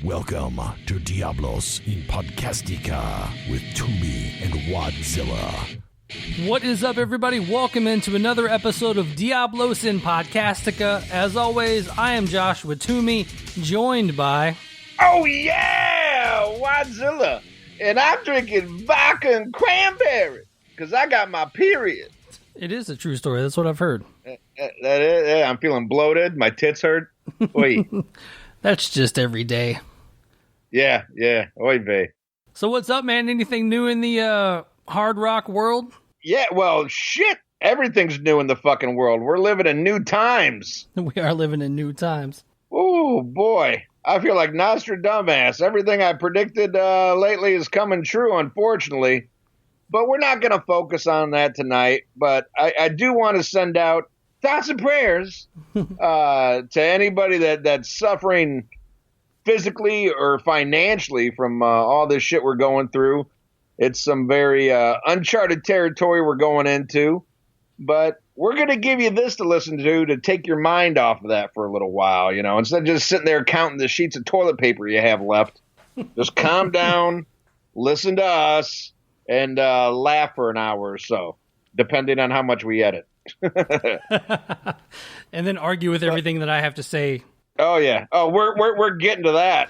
Welcome to Diablos in Podcastica with Toomey and Wadzilla. What is up, everybody? Welcome into another episode of Diablos in Podcastica. As always, I am Joshua Toomey, joined by... Oh yeah, Wadzilla. And I'm drinking vodka and cranberry because I got my period. It is a true story. That's what I've heard. I'm feeling bloated. My tits hurt. Oi. That's just every day. Yeah. Oy vey. So what's up, man? Anything new in the hard rock world? Yeah, well, shit. Everything's new in the fucking world. We're living in new times. We are living in new times. Oh, boy. I feel like Nostradamus. Everything I predicted lately is coming true, unfortunately. But we're not going to focus on that tonight. But I do want to send out thoughts and prayers to anybody that's suffering physically or financially from all this shit we're going through. It's some very uncharted territory we're going into. But we're going to give you this to listen to take your mind off of that for a little while, you know, instead of just sitting there counting the sheets of toilet paper you have left. Just calm down, listen to us, and laugh for an hour or so, depending on how much we edit. And then argue with everything that I have to say. Oh, yeah. Oh, we're getting to that.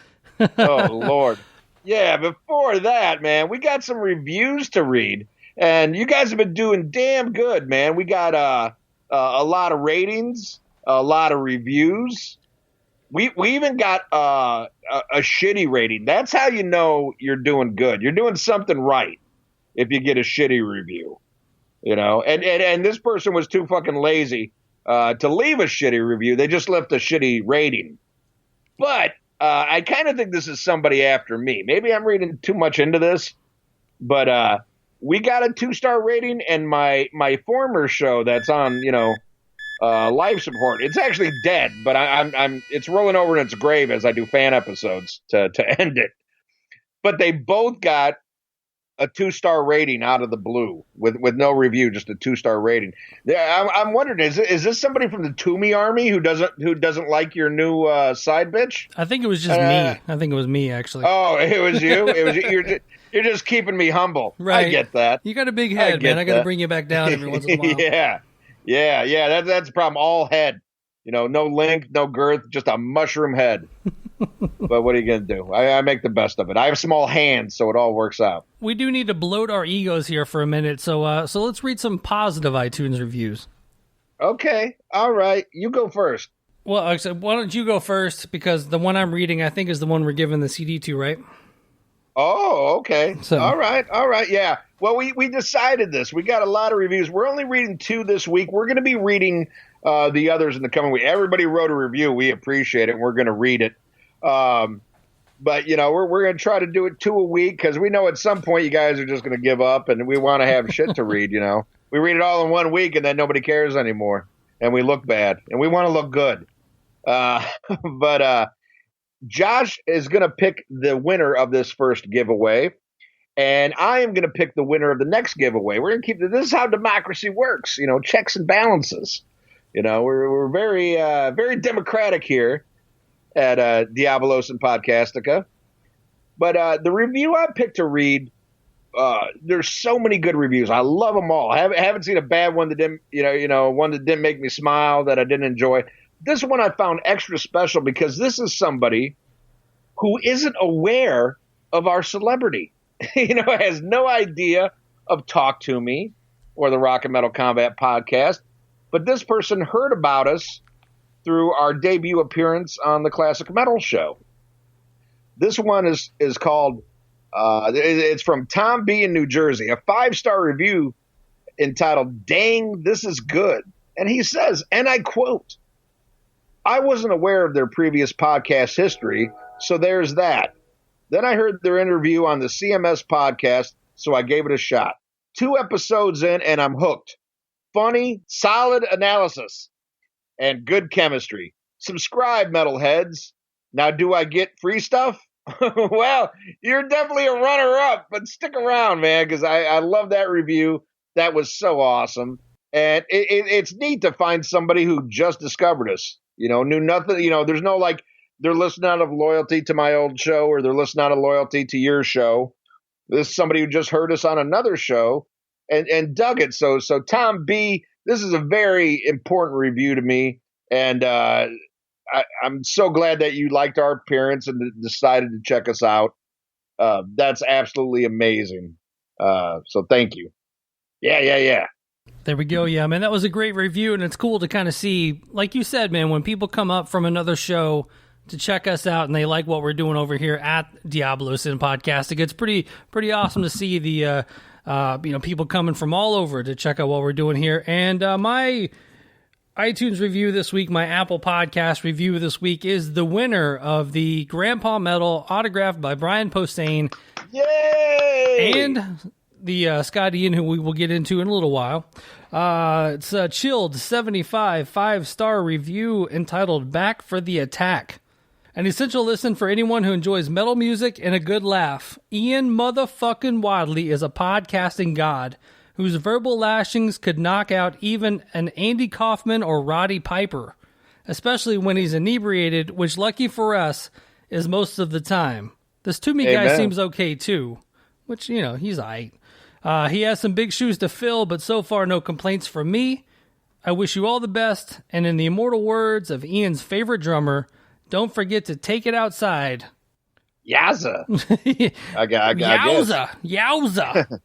Oh, Lord. Yeah, before that, man, we got some reviews to read. And you guys have been doing damn good, man. We got a lot of ratings, a lot of reviews. We even got a shitty rating. That's how you know you're doing good. You're doing something right if you get a shitty review, you know. And this person was too fucking lazy to leave a shitty review. They just left a shitty rating. But I kind of think this is somebody after me. Maybe I'm reading too much into this, but we got a 2-star rating, and my former show that's on, you know, life support. It's actually dead, but it's rolling over in its grave as I do fan episodes to end it. But they both got a 2-star rating out of the blue with no review, just a 2-star rating. I'm wondering, is this somebody from the Toomey army who doesn't like your new side bitch? I think it was just me. I think it was me, actually. Oh, it was you. You're just keeping me humble. Right. I get that. You got a big head, man. I got to bring you back down every once in a while. Yeah. That's the problem. All head. You know, no length, no girth, just a mushroom head. But what are you going to do? I make the best of it. I have small hands, so it all works out. We do need to bloat our egos here for a minute, so let's read some positive iTunes reviews. Okay. All right. You go first. Well, I said, why don't you go first? Because the one I'm reading, I think, is the one we're giving the CD to, right? Oh, okay. So. All right. Yeah. Well, we decided this. We got a lot of reviews. We're only reading 2 this week. We're going to be reading the others in the coming week. Everybody wrote a review. We appreciate it. We're going to read it. But, you know, we're going to try to do it 2 a week because we know at some point you guys are just going to give up and we want to have shit to read, you know. We read it all in 1 week and then nobody cares anymore. And we look bad. And we want to look good. But Josh is going to pick the winner of this first giveaway, and I am going to pick the winner of the next giveaway. We're going to keep this is how democracy works, you know, checks and balances. You know, we're very very democratic here at Diablos and Podcastica. But the review I picked to read, there's so many good reviews. I love them all. I haven't seen a bad one that didn't, one that didn't make me smile, that I didn't enjoy. This one I found extra special because this is somebody who isn't aware of our celebrity. Has no idea of Talk to Me or the Rock and Metal Combat podcast. But this person heard about us through our debut appearance on the Classic Metal Show. This one is called, it's from Tom B. in New Jersey, a 5-star review entitled, "Dang, This Is Good." And he says, and I quote, "I wasn't aware of their previous podcast history, so there's that. Then I heard their interview on the CMS podcast, so I gave it a shot. 2 episodes in, and I'm hooked. Funny, solid analysis, and good chemistry. Subscribe, metalheads. Now, do I get free stuff? Well, you're definitely a runner-up, but stick around, man, because I love that review. That was so awesome. And it's neat to find somebody who just discovered us. Knew nothing. There's no they're listening out of loyalty to my old show, or they're listening out of loyalty to your show. This is somebody who just heard us on another show and dug it. So Tom B, this is a very important review to me, and I'm so glad that you liked our appearance and decided to check us out. That's absolutely amazing. So thank you. Yeah. There we go. Yeah, man, that was a great review, and it's cool to kind of see, like you said, man, when people come up from another show to check us out and they like what we're doing over here at Diablo Sin Podcasting, it's pretty awesome to see the people coming from all over to check out what we're doing here. And my iTunes review this week, my Apple Podcast review this week, is the winner of the Grandpa Medal, autographed by Brian Posehn. Yay! And the Scott Ian, who we will get into in a little while. It's a chilled 75 5-star review entitled Back for the Attack. An essential listen for anyone who enjoys metal music and a good laugh. Ian motherfucking Wadley is a podcasting god whose verbal lashings could knock out even an Andy Kaufman or Roddy Piper, especially when he's inebriated, which, lucky for us, is most of the time. This Toomey guy seems okay too, which, he's aight. He has some big shoes to fill, but so far no complaints from me. I wish you all the best, and in the immortal words of Ian's favorite drummer, don't forget to take it outside. Yowza. I guess. Yowza.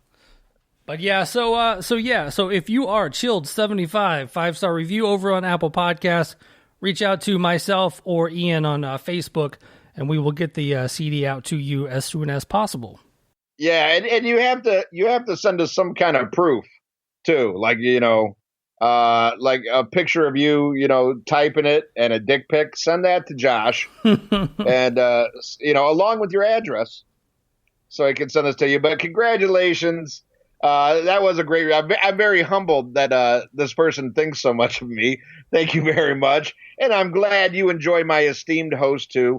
But yeah, so if you are chilled 75 5-star review over on Apple Podcasts, reach out to myself or Ian on Facebook, and we will get the CD out to you as soon as possible. Yeah, and you have to send us some kind of proof too, like like a picture of you, typing it and a dick pic. Send that to Josh, and along with your address, so he can send this to you. But congratulations, that was a great. I'm very humbled that this person thinks so much of me. Thank you very much, and I'm glad you enjoy my esteemed host too,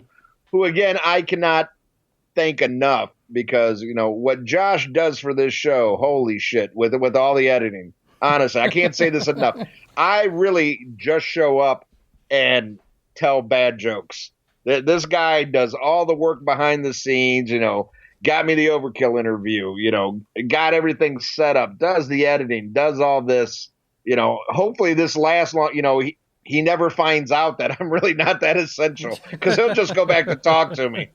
who again I cannot thank enough, because what Josh does for this show. Holy shit, with all the editing. Honestly, I can't say this enough. I really just show up and tell bad jokes. This guy does all the work behind the scenes, got me the Overkill interview, got everything set up, does the editing, does all this, hopefully this lasts long, he never finds out that I'm really not that essential, because he'll just go back to talk to me.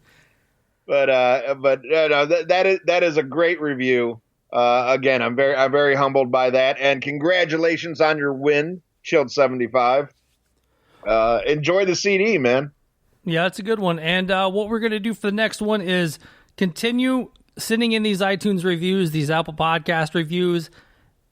But that is a great review. Again, I'm very humbled by that, and congratulations on your win, Chilled 75. Enjoy the CD, man. Yeah, that's a good one. And what we're going to do for the next one is continue sending in these iTunes reviews, these Apple Podcast reviews,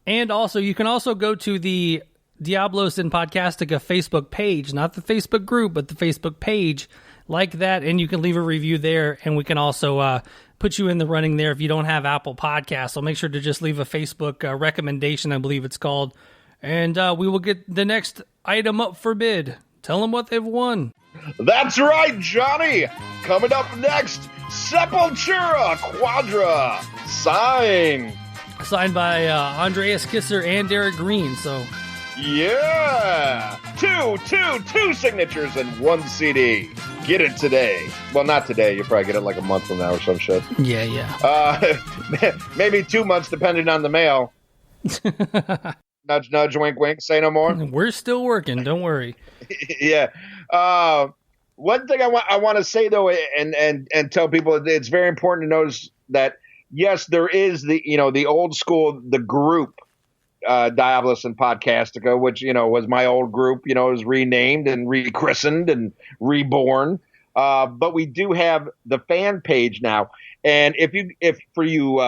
and also you can also go to the Diablo Sin Podcastica Facebook page, not the Facebook group, but the Facebook page, like that, and you can leave a review there, and we can also put you in the running there if you don't have Apple Podcasts. So make sure to just leave a Facebook recommendation, I believe it's called, and we will get the next item up for bid. Tell them what they've won. That's right, Johnny. Coming up next, Sepultura Quadra, signed by Andreas Kisser and Derek Green. So yeah, two signatures and one CD. Get it today. Well, not today. You'll probably get it like a month from now or some shit. Yeah. Maybe 2 months, depending on the mail. Nudge, nudge, wink, wink. Say no more. We're still working. Don't worry. Yeah. One thing I want to say though, and tell people, it's very important to notice that yes, there is the old school, the group. Diablo Sin Podcastica, which was my old group, was renamed and rechristened and reborn. But we do have the fan page now, and if for you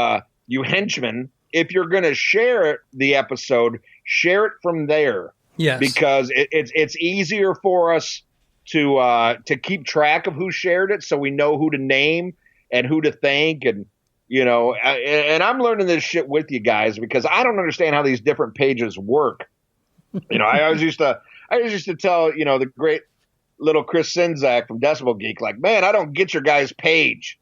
henchmen, if you're going to share the episode, share it from there. Yes, because it's easier for us to keep track of who shared it, so we know who to name and who to thank. And I'm learning this shit with you guys, because I don't understand how these different pages work. I always used to tell, the great little Chris Sinzak from Decibel Geek, like, man, I don't get your guys' page,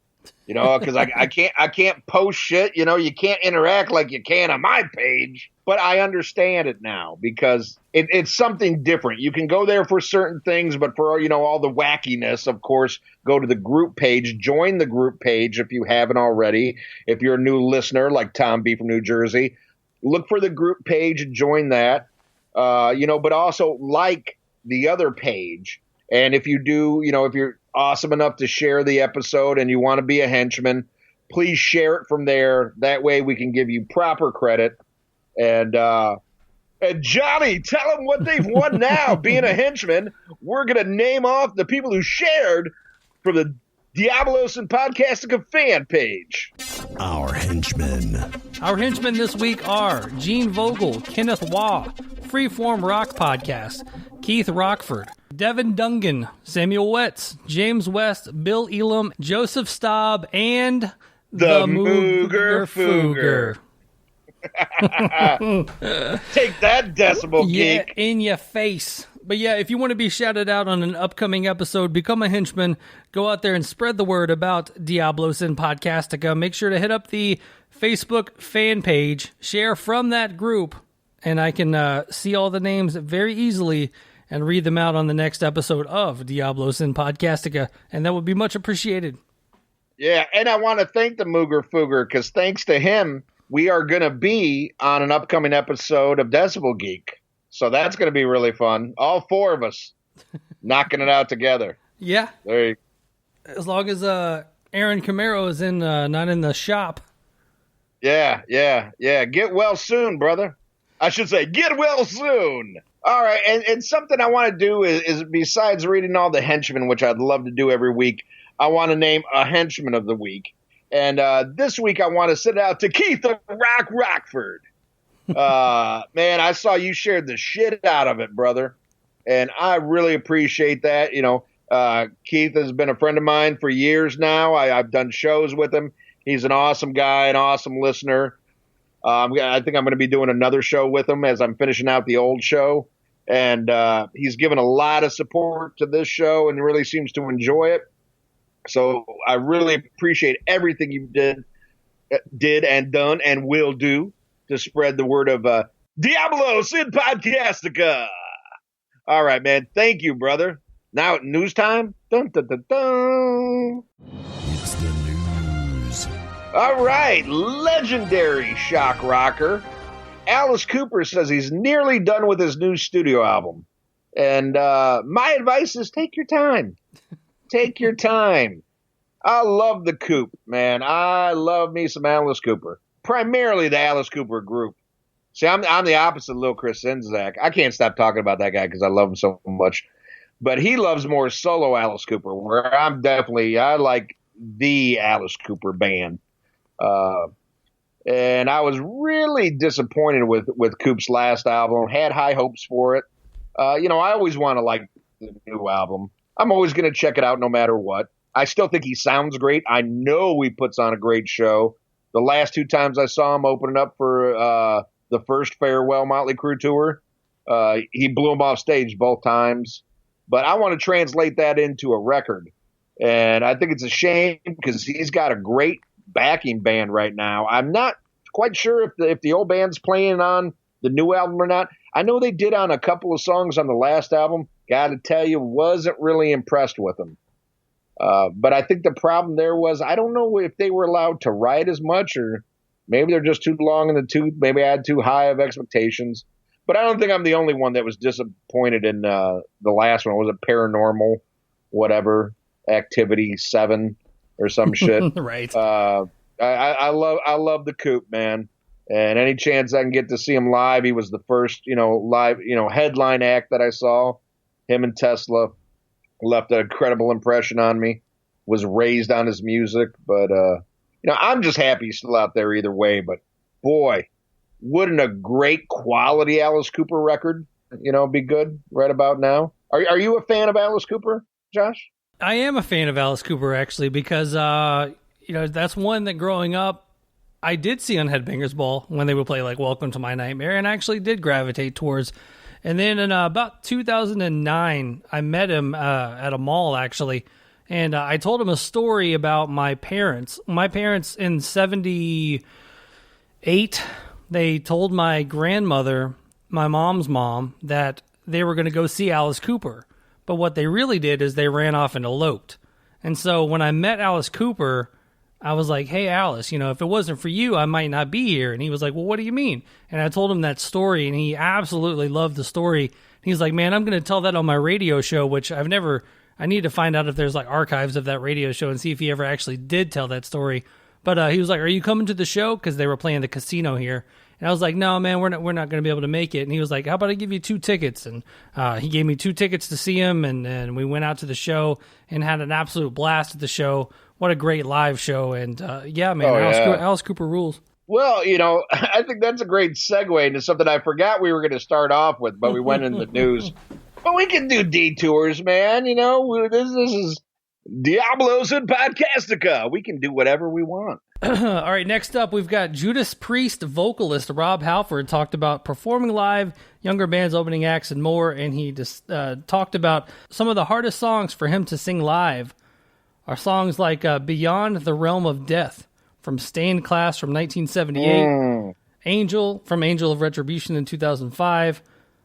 because I can't post shit. You can't interact like you can on my page. But I understand it now because it's something different. You can go there for certain things, but for, all the wackiness, of course, go to the group page, join the group page if you haven't already. If you're a new listener like Tom B from New Jersey, look for the group page and join that, but also like the other page. And if you do, if you're awesome enough to share the episode and you want to be a henchman, please share it from there. That way we can give you proper credit. And Johnny, tell them what they've won now. Being a henchman, we're going to name off the people who shared from the Diablos and Podcastica fan page. Our henchmen. Our henchmen this week are Gene Vogel, Kenneth Waugh, Freeform Rock Podcast, Keith Rockford, Devin Dungan, Samuel Wetz, James West, Bill Elam, Joseph Staub, and the Mooger Fooger. Take that, Decibel Geek. Yeah, in your face. But yeah, if you want to be shouted out on an upcoming episode, become a henchman, go out there and spread the word about Diablos and Podcastica. Make sure to hit up the Facebook fan page, share from that group, and I can see all the names very easily and read them out on the next episode of Diablos and Podcastica, and that would be much appreciated. Yeah, and I want to thank the Mooger Fooger, because thanks to him, we are going to be on an upcoming episode of Decibel Geek. So that's going to be really fun. All four of us knocking it out together. Yeah. There you As long as Aaron Camaro is not in the shop. Yeah. Get well soon, brother. I should say, get well soon. All right, and something I want to do is besides reading all the henchmen, which I'd love to do every week, I want to name a henchman of the week. And this week I want to send it out to Keith the Rock Rockford. Man, I saw you shared the shit out of it, brother. And I really appreciate that. Keith has been a friend of mine for years now. I've done shows with him. He's an awesome guy, an awesome listener. I think I'm going to be doing another show with him as I'm finishing out the old show. And he's given a lot of support to this show and really seems to enjoy it. So I really appreciate everything you did and done and will do to spread the word of Diablos in Podcastica. All right, man. Thank you, brother. Now, news time. Dun, dun, dun, dun. It's the news. All right. Legendary shock rocker Alice Cooper says he's nearly done with his new studio album. And my advice is take your time. Take your time. I love the Coop, man. I love me some Alice Cooper. Primarily the Alice Cooper group. See, I'm the opposite of Lil Chris Czynszak. I can't stop talking about that guy because I love him so much. But he loves more solo Alice Cooper, where I like the Alice Cooper band. And I was really disappointed with Coop's last album. Had high hopes for it. I always want to like the new album. I'm always going to check it out no matter what. I still think he sounds great. I know he puts on a great show. The last two times I saw him opening up for the first Farewell Motley Crue tour, he blew him off stage both times. But I want to translate that into a record. And I think it's a shame because he's got a great backing band right now. I'm not quite sure if the old band's playing on the new album or not. I know they did on a couple of songs on the last album. Got to tell you, wasn't really impressed with them. But I think the problem there was, I don't know if they were allowed to write as much, or maybe they're just too long in the tooth. Maybe I had too high of expectations. But I don't think I'm the only one that was disappointed in the last one. Was it Paranormal, whatever, Activity 7 or some shit? Right. I love the Coop, man. And any chance I can get to see him live, he was the first, live, headline act that I saw. Him and Tesla left an incredible impression on me. Was raised on his music, but I'm just happy he's still out there either way. But boy, wouldn't a great quality Alice Cooper record, be good right about now? Are you a fan of Alice Cooper, Josh? I am a fan of Alice Cooper, actually, because that's one that growing up I did see on Headbangers Ball when they would play like Welcome to My Nightmare, and I actually did gravitate towards. And then in about 2009, I met him at a mall, actually, and I told him a story about my parents. My parents in 78, they told my grandmother, my mom's mom, that they were going to go see Alice Cooper. But what they really did is they ran off and eloped. And so when I met Alice Cooper, I was like, hey, Alice, if it wasn't for you, I might not be here. And he was like, well, what do you mean? And I told him that story, and he absolutely loved the story. He's like, man, I'm going to tell that on my radio show, which I need to find out if there's like archives of that radio show and see if he ever actually did tell that story. But he was like, are you coming to the show? Because they were playing the casino here. And I was like, no, man, we're not going to be able to make it. And he was like, how about I give you 2 tickets? And he gave me 2 tickets to see him, and we went out to the show and had an absolute blast at the show. What a great live show. And yeah, man, Alice Cooper rules. Well, I think that's a great segue into something I forgot we were going to start off with, but we went into the news. But we can do detours, man. This is Diablos and Podcastica. We can do whatever we want. All right, next up, we've got Judas Priest vocalist Rob Halford talked about performing live, younger bands, opening acts, and more, and he just talked about some of the hardest songs for him to sing live are songs like Beyond the Realm of Death from Stained Class from 1978, Angel from Angel of Retribution in 2005,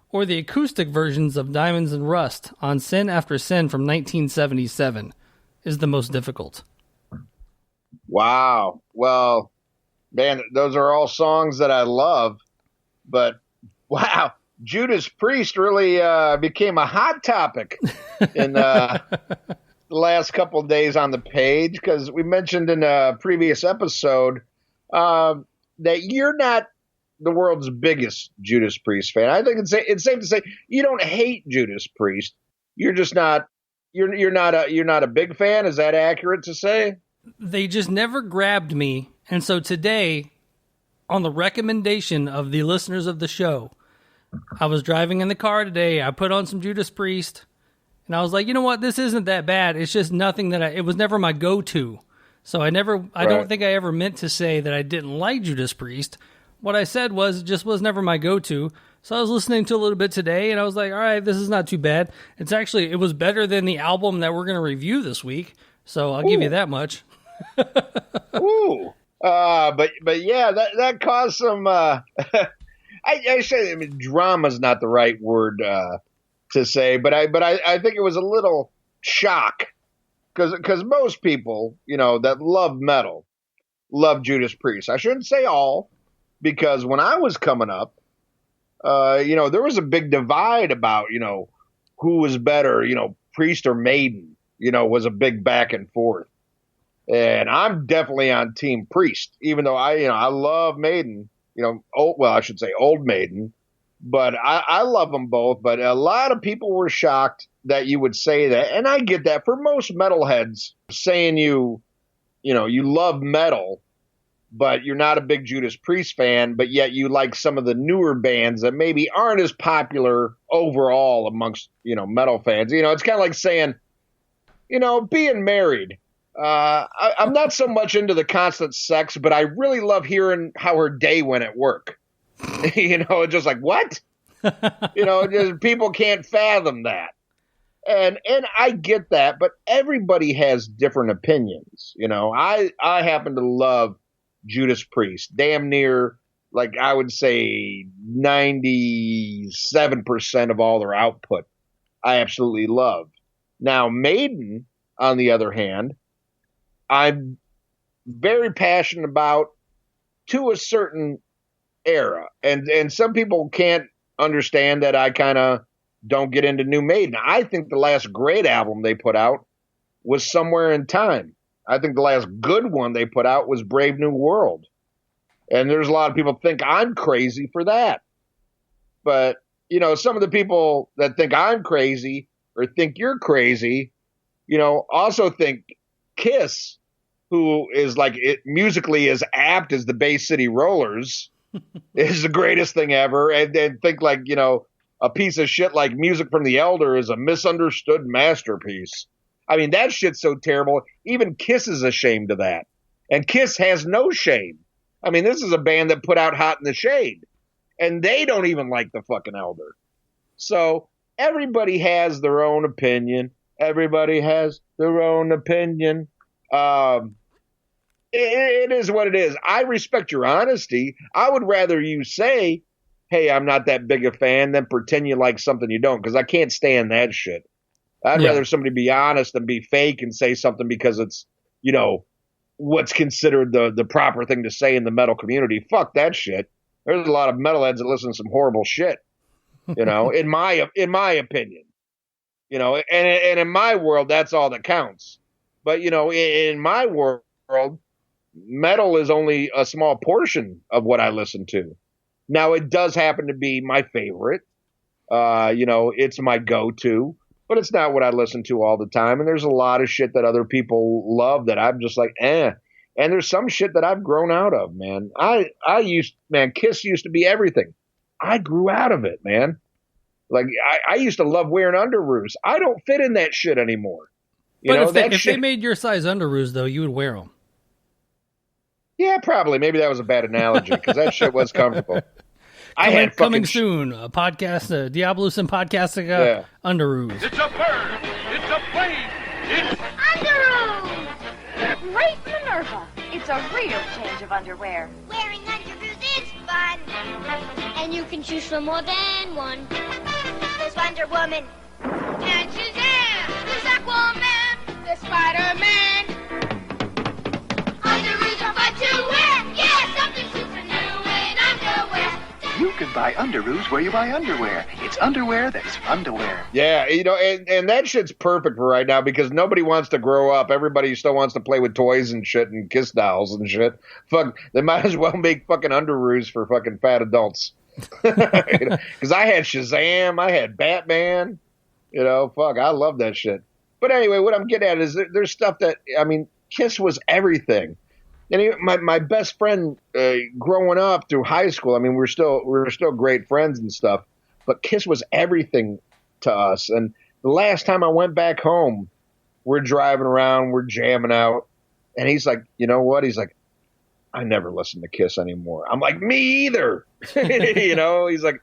or the acoustic versions of Diamonds and Rust on Sin After Sin from 1977 is the most difficult. Wow. Well, man, those are all songs that I love, but wow, Judas Priest really became a hot topic in the last couple of days on the page, because we mentioned in a previous episode that you're not the world's biggest Judas Priest fan. I think it's safe to say you don't hate Judas Priest. You're just not. You're not a big fan. Is that accurate to say? They just never grabbed me. And so today, on the recommendation of the listeners of the show, I was driving in the car today. I put on some Judas Priest, and I was like, you know what? This isn't that bad. It's just nothing that it was never my go-to. So I don't think I ever meant to say that I didn't like Judas Priest. What I said was it just was never my go-to. So I was listening to a little bit today, and I was like, all right, this is not too bad. It was better than the album that we're going to review this week. So I'll give you that much. Ooh. But yeah, that caused some, I mean, drama's not the right word, to say, but I think it was a little shock because most people, that love metal, love Judas Priest. I shouldn't say all, because when I was coming up, there was a big divide about, who was better, Priest or Maiden, was a big back and forth. And I'm definitely on Team Priest, even though I love Maiden, old Maiden, but I love them both. But a lot of people were shocked that you would say that. And I get that. For most metalheads, saying you love metal, but you're not a big Judas Priest fan, but yet you like some of the newer bands that maybe aren't as popular overall amongst, metal fans. It's kind of like saying, being married. I'm not so much into the constant sex, but I really love hearing how her day went at work. It's just like, what? Just people can't fathom that. And I get that, but everybody has different opinions. I happen to love Judas Priest, damn near, like I would say 97% of all their output I absolutely love. Now, Maiden, on the other hand, I'm very passionate about to a certain era. And some people can't understand that I kind of don't get into New Maiden. I think the last great album they put out was Somewhere in Time. I think the last good one they put out was Brave New World. And there's a lot of people think I'm crazy for that. But, some of the people that think I'm crazy or think you're crazy, also think Kiss, who is musically as apt as the Bay City Rollers, is the greatest thing ever. And think a piece of shit like Music from the Elder is a misunderstood masterpiece. I mean, that shit's so terrible. Even Kiss is ashamed of that. And Kiss has no shame. I mean, this is a band that put out Hot in the Shade. And they don't even like the fucking Elder. So everybody has their own opinion. Everybody has their own opinion. It is what it is. I respect your honesty. I would rather you say, hey, I'm not that big a fan, than pretend you like something you don't, because I can't stand that shit. I'd rather somebody be honest than be fake and say something because it's, what's considered the proper thing to say in the metal community. Fuck that shit. There's a lot of metalheads that listen to some horrible shit, in my opinion. And in my world, that's all that counts. But, in my world, metal is only a small portion of what I listen to. Now, it does happen to be my favorite. It's my go-to, but it's not what I listen to all the time. And there's a lot of shit that other people love that I'm just like, eh. And there's some shit that I've grown out of, man. Kiss used to be everything. I grew out of it, man. Like, I used to love wearing underoos. I don't fit in that shit anymore. But if they made your size underoos, though, you would wear them. Yeah, probably. Maybe that was a bad analogy, because that shit was comfortable. Coming soon, a podcast, Diablos and Podcastica underoos. It's a bird. It's a plane. It's underoos. Great Minerva. It's a real change of underwear. Wearing underoos is fun. And you can choose from more than one. There's Wonder Woman. And Shazam. There's Aquaman. There's Spider-Man. Underoos are fun to wear. Yeah, something super new in underwear. You can buy underoos where you buy underwear. It's underwear that's fun to wear. Yeah, and that shit's perfect for right now because nobody wants to grow up. Everybody still wants to play with toys and shit and kiss dolls and shit. Fuck, they might as well make fucking underoos for fucking fat adults. Because I had Shazam, I had Batman. Fuck, I love that shit. But anyway, what I'm getting at is there's stuff that, Kiss was everything. And my best friend growing up through high school, we were still great friends and stuff, but Kiss was everything to us. And the last time I went back home, we're driving around, we're jamming out, and he's like, you know what? He's like, I never listen to Kiss anymore. I'm like, me either. He's like,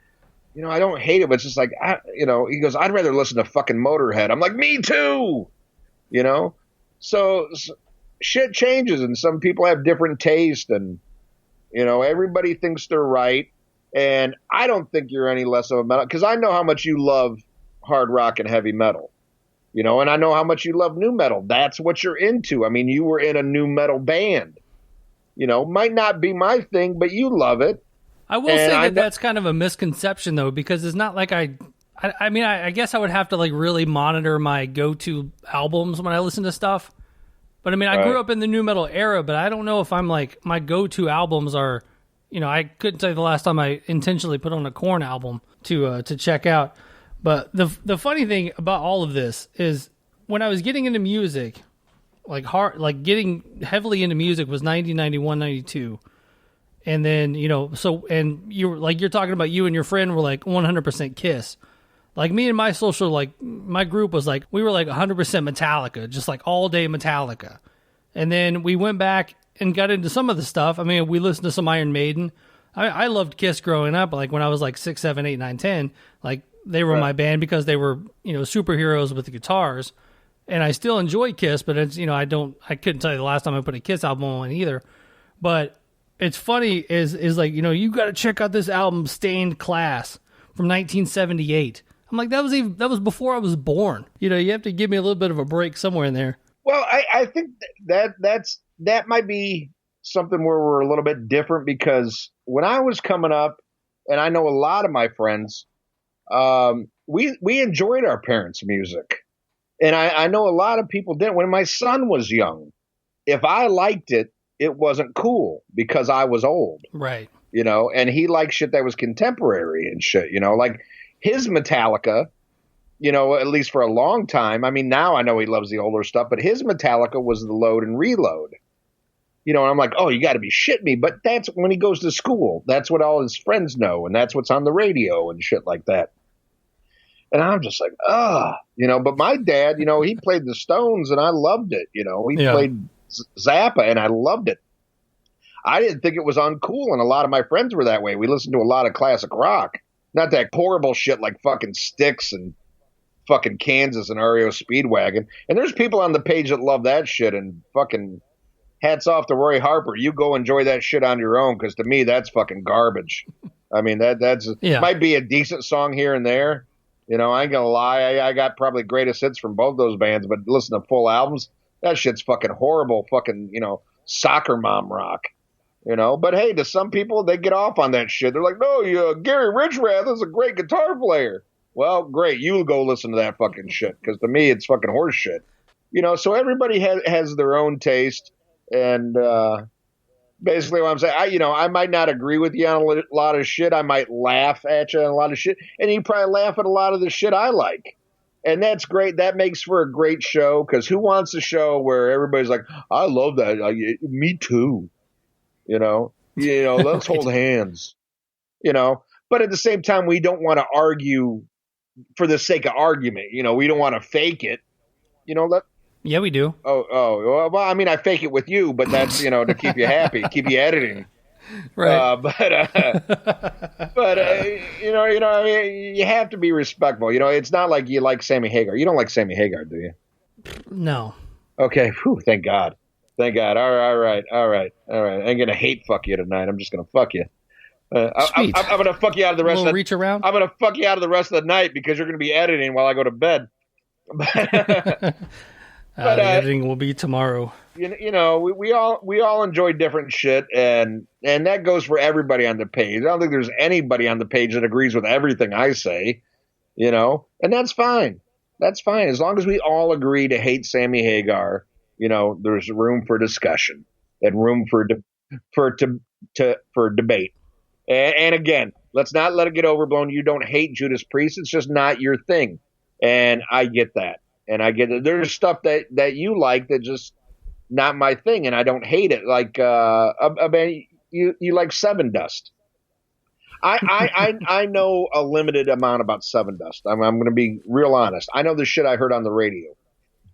I don't hate it, but it's just like, he goes, I'd rather listen to fucking Motorhead. I'm like, me too. So shit changes, and some people have different taste, and everybody thinks they're right, and I don't think you're any less of a metal, because I know how much you love hard rock and heavy metal, and I know how much you love new metal. That's what you're into. You were in a new metal band. Might not be my thing, but you love it. I will say that's kind of a misconception, though, because it's not like I guess I would have to like really monitor my go-to albums when I listen to stuff. But I grew up in the new metal era, but I don't know if I'm like, my go-to albums are, I couldn't tell you the last time I intentionally put on a Korn album to check out. But the funny thing about all of this is when I was getting into music, getting heavily into music was 90, 91, 92. And then, and you're talking about you and your friend were like 100% Kiss. Like me and my my group was like, we were like 100% Metallica, just like all day Metallica. And then we went back and got into some of the stuff. We listened to some Iron Maiden. I loved Kiss growing up. Like when I was like 6, 7, 8, 9, 10, like they were my band because they were, superheroes with the guitars. And I still enjoy Kiss, but it's, I couldn't tell you the last time I put a Kiss album on either. But it's funny is like, you got to check out this album, Stained Class from 1978. I'm like, that was before I was born. You have to give me a little bit of a break somewhere in there. Well, I think that might be something where we're a little bit different, because when I was coming up, and I know a lot of my friends, we enjoyed our parents' music. And I know a lot of people didn't. When my son was young, if I liked it, it wasn't cool because I was old. Right. And he liked shit that was contemporary and shit, like his Metallica, at least for a long time. Now I know he loves the older stuff, but his Metallica was the Load and Reload. And I'm like, oh, you got to be shitting me. But that's when he goes to school. That's what all his friends know, and that's what's on the radio and shit like that. And I'm just like, but my dad, he played the Stones, and I loved it. He played Zappa, and I loved it. I didn't think it was uncool, and a lot of my friends were that way. We listened to a lot of classic rock. Not that horrible shit like fucking Styx and fucking Kansas and REO Speedwagon. And there's people on the page that love that shit, and fucking, hats off to Roy Harper. You go enjoy that shit on your own, because to me, that's fucking garbage. I mean, that's might be a decent song here and there. You know, I ain't gonna lie. I got probably greatest hits from both those bands, but listen to full albums, that shit's fucking horrible. Fucking, soccer mom rock. But hey, to some people, they get off on that shit. They're like, no, Gary Richrath is a great guitar player. Well, great. You go listen to that fucking shit, because to me, it's fucking horse shit. So everybody has their own taste. And basically what I'm saying, I might not agree with you on a lot of shit. I might laugh at you on a lot of shit. And you probably laugh at a lot of the shit I like. And that's great. That makes for a great show, because who wants a show where everybody's like, I love that. Me too. Let's hold hands. But at the same time, we don't want to argue for the sake of argument. We don't want to fake it. Yeah, we do. Well, I mean, I fake it with you, but that's, to keep you happy, keep you editing. Right. I mean, you have to be respectful. It's not like you like Sammy Hagar. You don't like Sammy Hagar, do you? No. Okay. Whew, thank God. Thank God. All right. I'm going to hate fuck you tonight. I'm just going to fuck you. I'm going to fuck you out of the rest of the reach around. I'm going to fuck you out of the rest of the night, because you're going to be editing while I go to bed. The editing will be tomorrow. We all enjoy different shit, and that goes for everybody on the page. I don't think there's anybody on the page that agrees with everything I say, and that's fine. That's fine. As long as we all agree to hate Sammy Hagar, there's room for discussion and room for debate. And again, let's not let it get overblown. You don't hate Judas Priest. It's just not your thing. And I get that. And I get that there's stuff that you like that's just not my thing, and I don't hate it. Like a band, you like Seven Dust. I know a limited amount about Seven Dust. I'm going to be real honest. I know the shit I heard on the radio.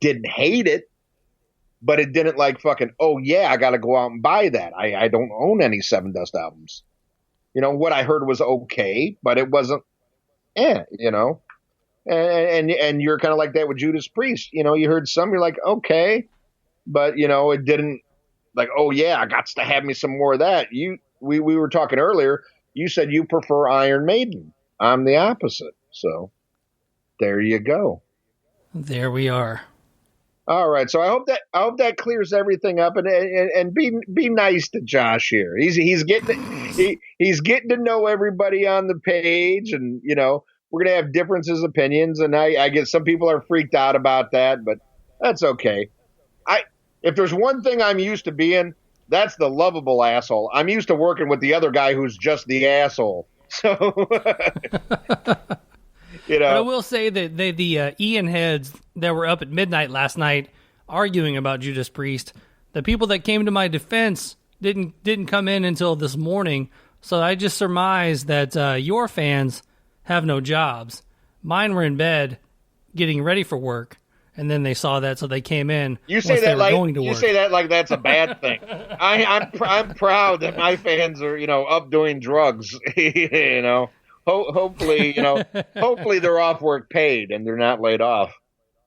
Didn't hate it, but it didn't like fucking, oh yeah, I got to go out and buy that. I don't own any Seven Dust albums. What I heard was okay, but it wasn't, And you're kind of like that with Judas Priest. You heard some, you're like, okay, but it didn't like, oh yeah, I got to have me some more of that. We were talking earlier. You said you prefer Iron Maiden. I'm the opposite. So there you go. There we are. All right. So I hope that clears everything up, and be nice to Josh here. He's getting to know everybody on the page, and we're going to have differences of opinions, and I guess some people are freaked out about that, but that's okay. If there's one thing I'm used to being, that's the lovable asshole. I'm used to working with the other guy who's just the asshole. So, But I will say that the Ian heads that were up at midnight last night arguing about Judas Priest, the people that came to my defense didn't come in until this morning, so I just surmised that your fans have no jobs. Mine were in bed getting ready for work, and then they saw that, so they came in. You say that like that's a bad thing. I'm proud that my fans are up doing drugs. Hopefully they're off work paid and they're not laid off.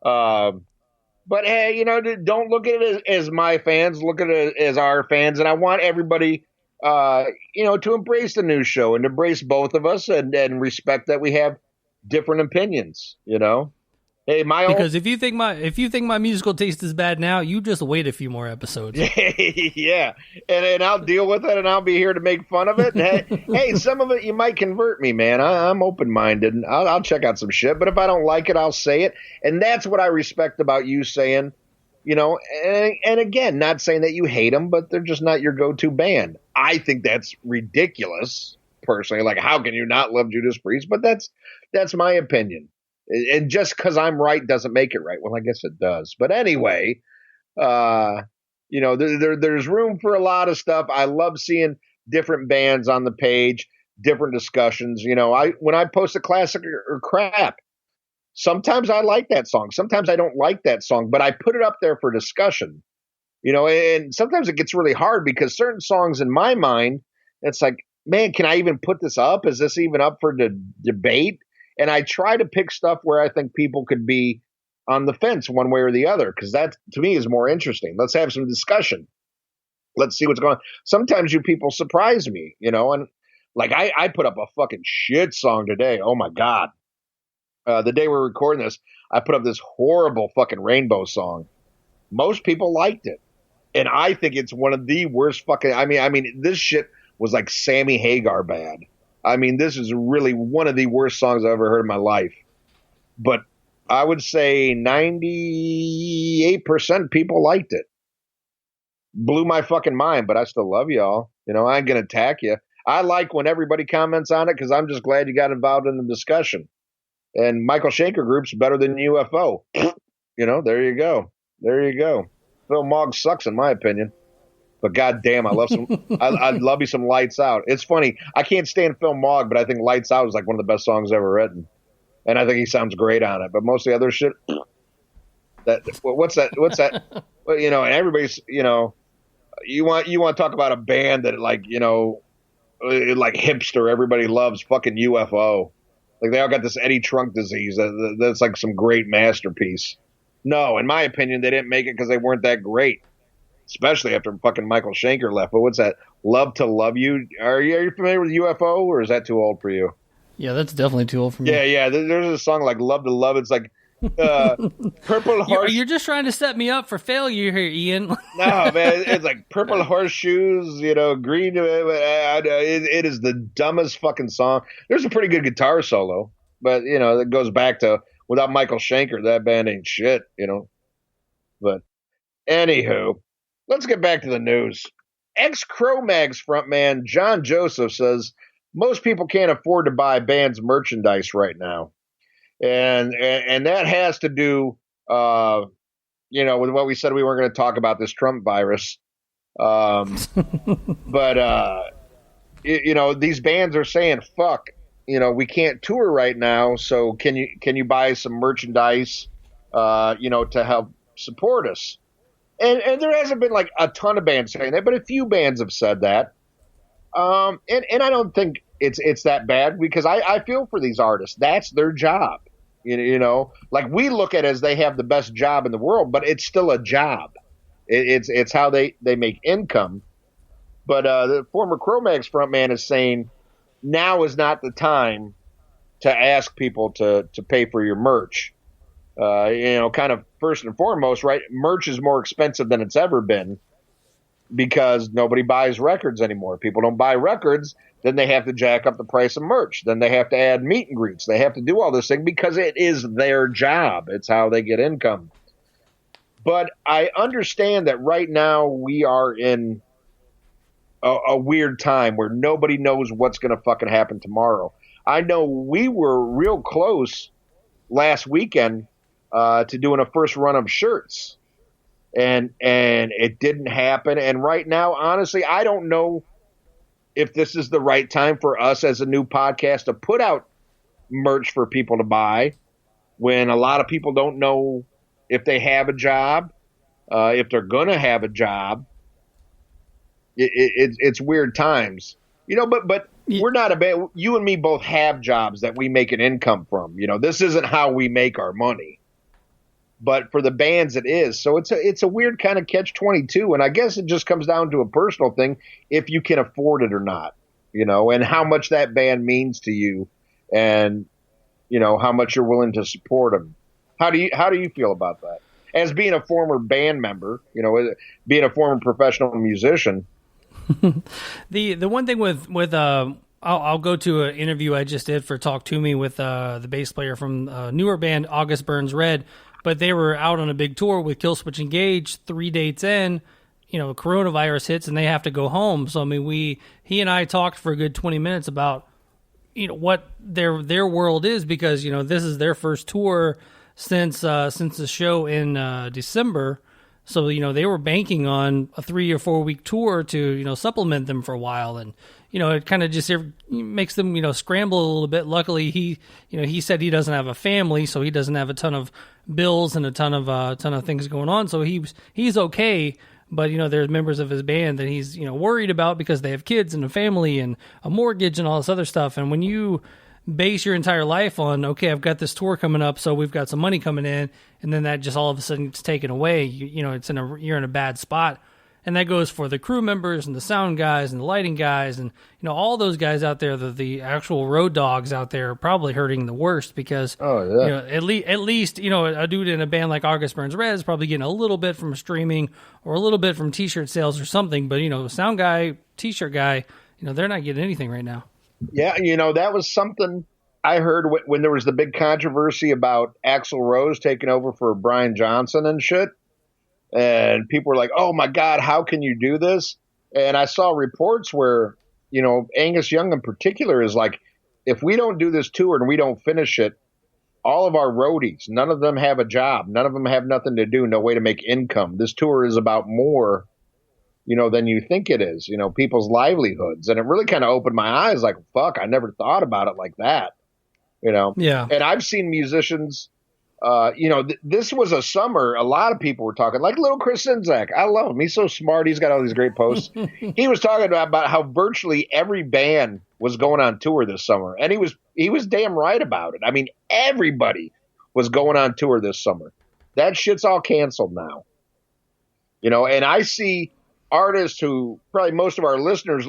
But hey, don't look at it as my fans. Look at it as our fans, and I want everybody to embrace the new show and embrace both of us and respect that we have different opinions, Hey, because if you think my musical taste is bad now, you just wait a few more episodes. Yeah, and I'll deal with it, and I'll be here to make fun of it. And hey, some of it you might convert me, man. I'm open minded, and I'll check out some shit. But if I don't like it, I'll say it, and that's what I respect about you saying, And again, not saying that you hate them, but they're just not your go-to band. I think that's ridiculous, personally. Like, how can you not love Judas Priest? But that's my opinion. And just because I'm right doesn't make it right. Well, I guess it does. But anyway, there's room for a lot of stuff. I love seeing different bands on the page, different discussions. When I post a classic or crap, sometimes I like that song. Sometimes I don't like that song, but I put it up there for discussion. And sometimes it gets really hard because certain songs in my mind, it's like, man, can I even put this up? Is this even up for debate? And I try to pick stuff where I think people could be on the fence one way or the other, because that, to me, is more interesting. Let's have some discussion. let's see what's going on. Sometimes you people surprise me, and like I put up a fucking shit song today. Oh my God. The day we're recording this, I put up this horrible fucking Rainbow song. Most people liked it. And I think it's one of the worst fucking, I mean, this shit was like Sammy Hagar bad. I mean, this is really one of the worst songs I've ever heard in my life. But I would say 98% people liked it. Blew my fucking mind, but I still love y'all. I ain't going to attack you. I like when everybody comments on it because I'm just glad you got involved in the discussion. And Michael Schenker Group's better than UFO. There you go. There you go. Phil Mogg sucks in my opinion. But goddamn, I love I love you some Lights Out. It's funny. I can't stand Phil Mogg, but I think Lights Out is like one of the best songs ever written. And I think he sounds great on it. But most of the other shit, what's that? Well, and everybody's, you want to talk about a band that like hipster, everybody loves fucking UFO. Like they all got this Eddie Trunk disease. That's like some great masterpiece. No, in my opinion, they didn't make it because they weren't that great, especially after fucking Michael Schenker left. But what's that? Love to Love You. Are you familiar with UFO, or is that too old for you? Yeah, that's definitely too old for me. Yeah. There's a song like Love to Love. It's like Purple Horse. You're just trying to set me up for failure here, Ian. No, man, it's like Purple Horseshoes, green. It is the dumbest fucking song. There's a pretty good guitar solo, but it goes back to without Michael Schenker, that band ain't shit. But anywho, let's get back to the news. Ex-Cro-Mags frontman John Joseph says most people can't afford to buy band's merchandise right now. And that has to do, with what we said we weren't going to talk about this Trump virus. But these bands are saying, fuck, we can't tour right now. So can you buy some merchandise, to help support us? And there hasn't been like a ton of bands saying that, but a few bands have said that. And I don't think it's that bad because I feel for these artists. That's their job. Like we look at it as they have the best job in the world, but it's still a job. It's how they make income. But the former Cro-Mags frontman is saying now is not the time to ask people to pay for your merch. Kind of first and foremost, right? Merch is more expensive than it's ever been because nobody buys records anymore. People don't buy records. Then they have to jack up the price of merch. Then they have to add meet and greets. They have to do all this thing because it is their job. It's how they get income. But I understand that right now we are in a weird time where nobody knows what's going to fucking happen tomorrow. I know we were real close last weekend to doing a first run of shirts. And it didn't happen. And right now, honestly, I don't know if this is the right time for us as a new podcast to put out merch for people to buy when a lot of people don't know if they have a job, if they're going to have a job. It's weird times, but we're not you and me both have jobs that we make an income from. This isn't how we make our money. But for the bands, it is. So it's a weird kind of catch-22, and I guess it just comes down to a personal thing if you can afford it or not, and how much that band means to you, and how much you're willing to support them. How do you feel about that? As being a former band member, being a former professional musician. The one thing with I'll go to an interview I just did for Talk Toomey with the bass player from a newer band August Burns Red. But they were out on a big tour with Killswitch Engage, 3 dates in, coronavirus hits and they have to go home. So, he and I talked for a good 20 minutes about, what their world is because, this is their first tour since the show in December. So, they were banking on a 3 or 4 week tour to, supplement them for a while. And, it kind of just makes them, scramble a little bit. Luckily, he said he doesn't have a family, so he doesn't have a ton of bills and a ton of things going on. So he's okay. But, there's members of his band that he's, worried about because they have kids and a family and a mortgage and all this other stuff. And when you base your entire life on, okay, I've got this tour coming up, so we've got some money coming in, and then that just all of a sudden gets taken away, you're in a bad spot. And that goes for the crew members and the sound guys and the lighting guys and, all those guys out there, the actual road dogs out there are probably hurting the worst because, at least, a dude in a band like August Burns Red is probably getting a little bit from streaming or a little bit from t-shirt sales or something. But, sound guy, t-shirt guy, they're not getting anything right now. Yeah, that was something I heard when there was the big controversy about Axl Rose taking over for Brian Johnson and shit. And people were like, oh, my God, how can you do this? And I saw reports where, Angus Young in particular is like, if we don't do this tour and we don't finish it, all of our roadies, none of them have a job. None of them have nothing to do, no way to make income. This tour is about more, than you think it is, people's livelihoods. And it really kind of opened my eyes like, fuck, I never thought about it like that, Yeah. And I've seen musicians. This was a summer. A lot of people were talking, like little Chris Czynszak. I love him. He's so smart. He's got all these great posts. He was talking about how virtually every band was going on tour this summer, and he was damn right about it. I mean, everybody was going on tour this summer. That shit's all canceled now. And I see artists who probably most of our listeners,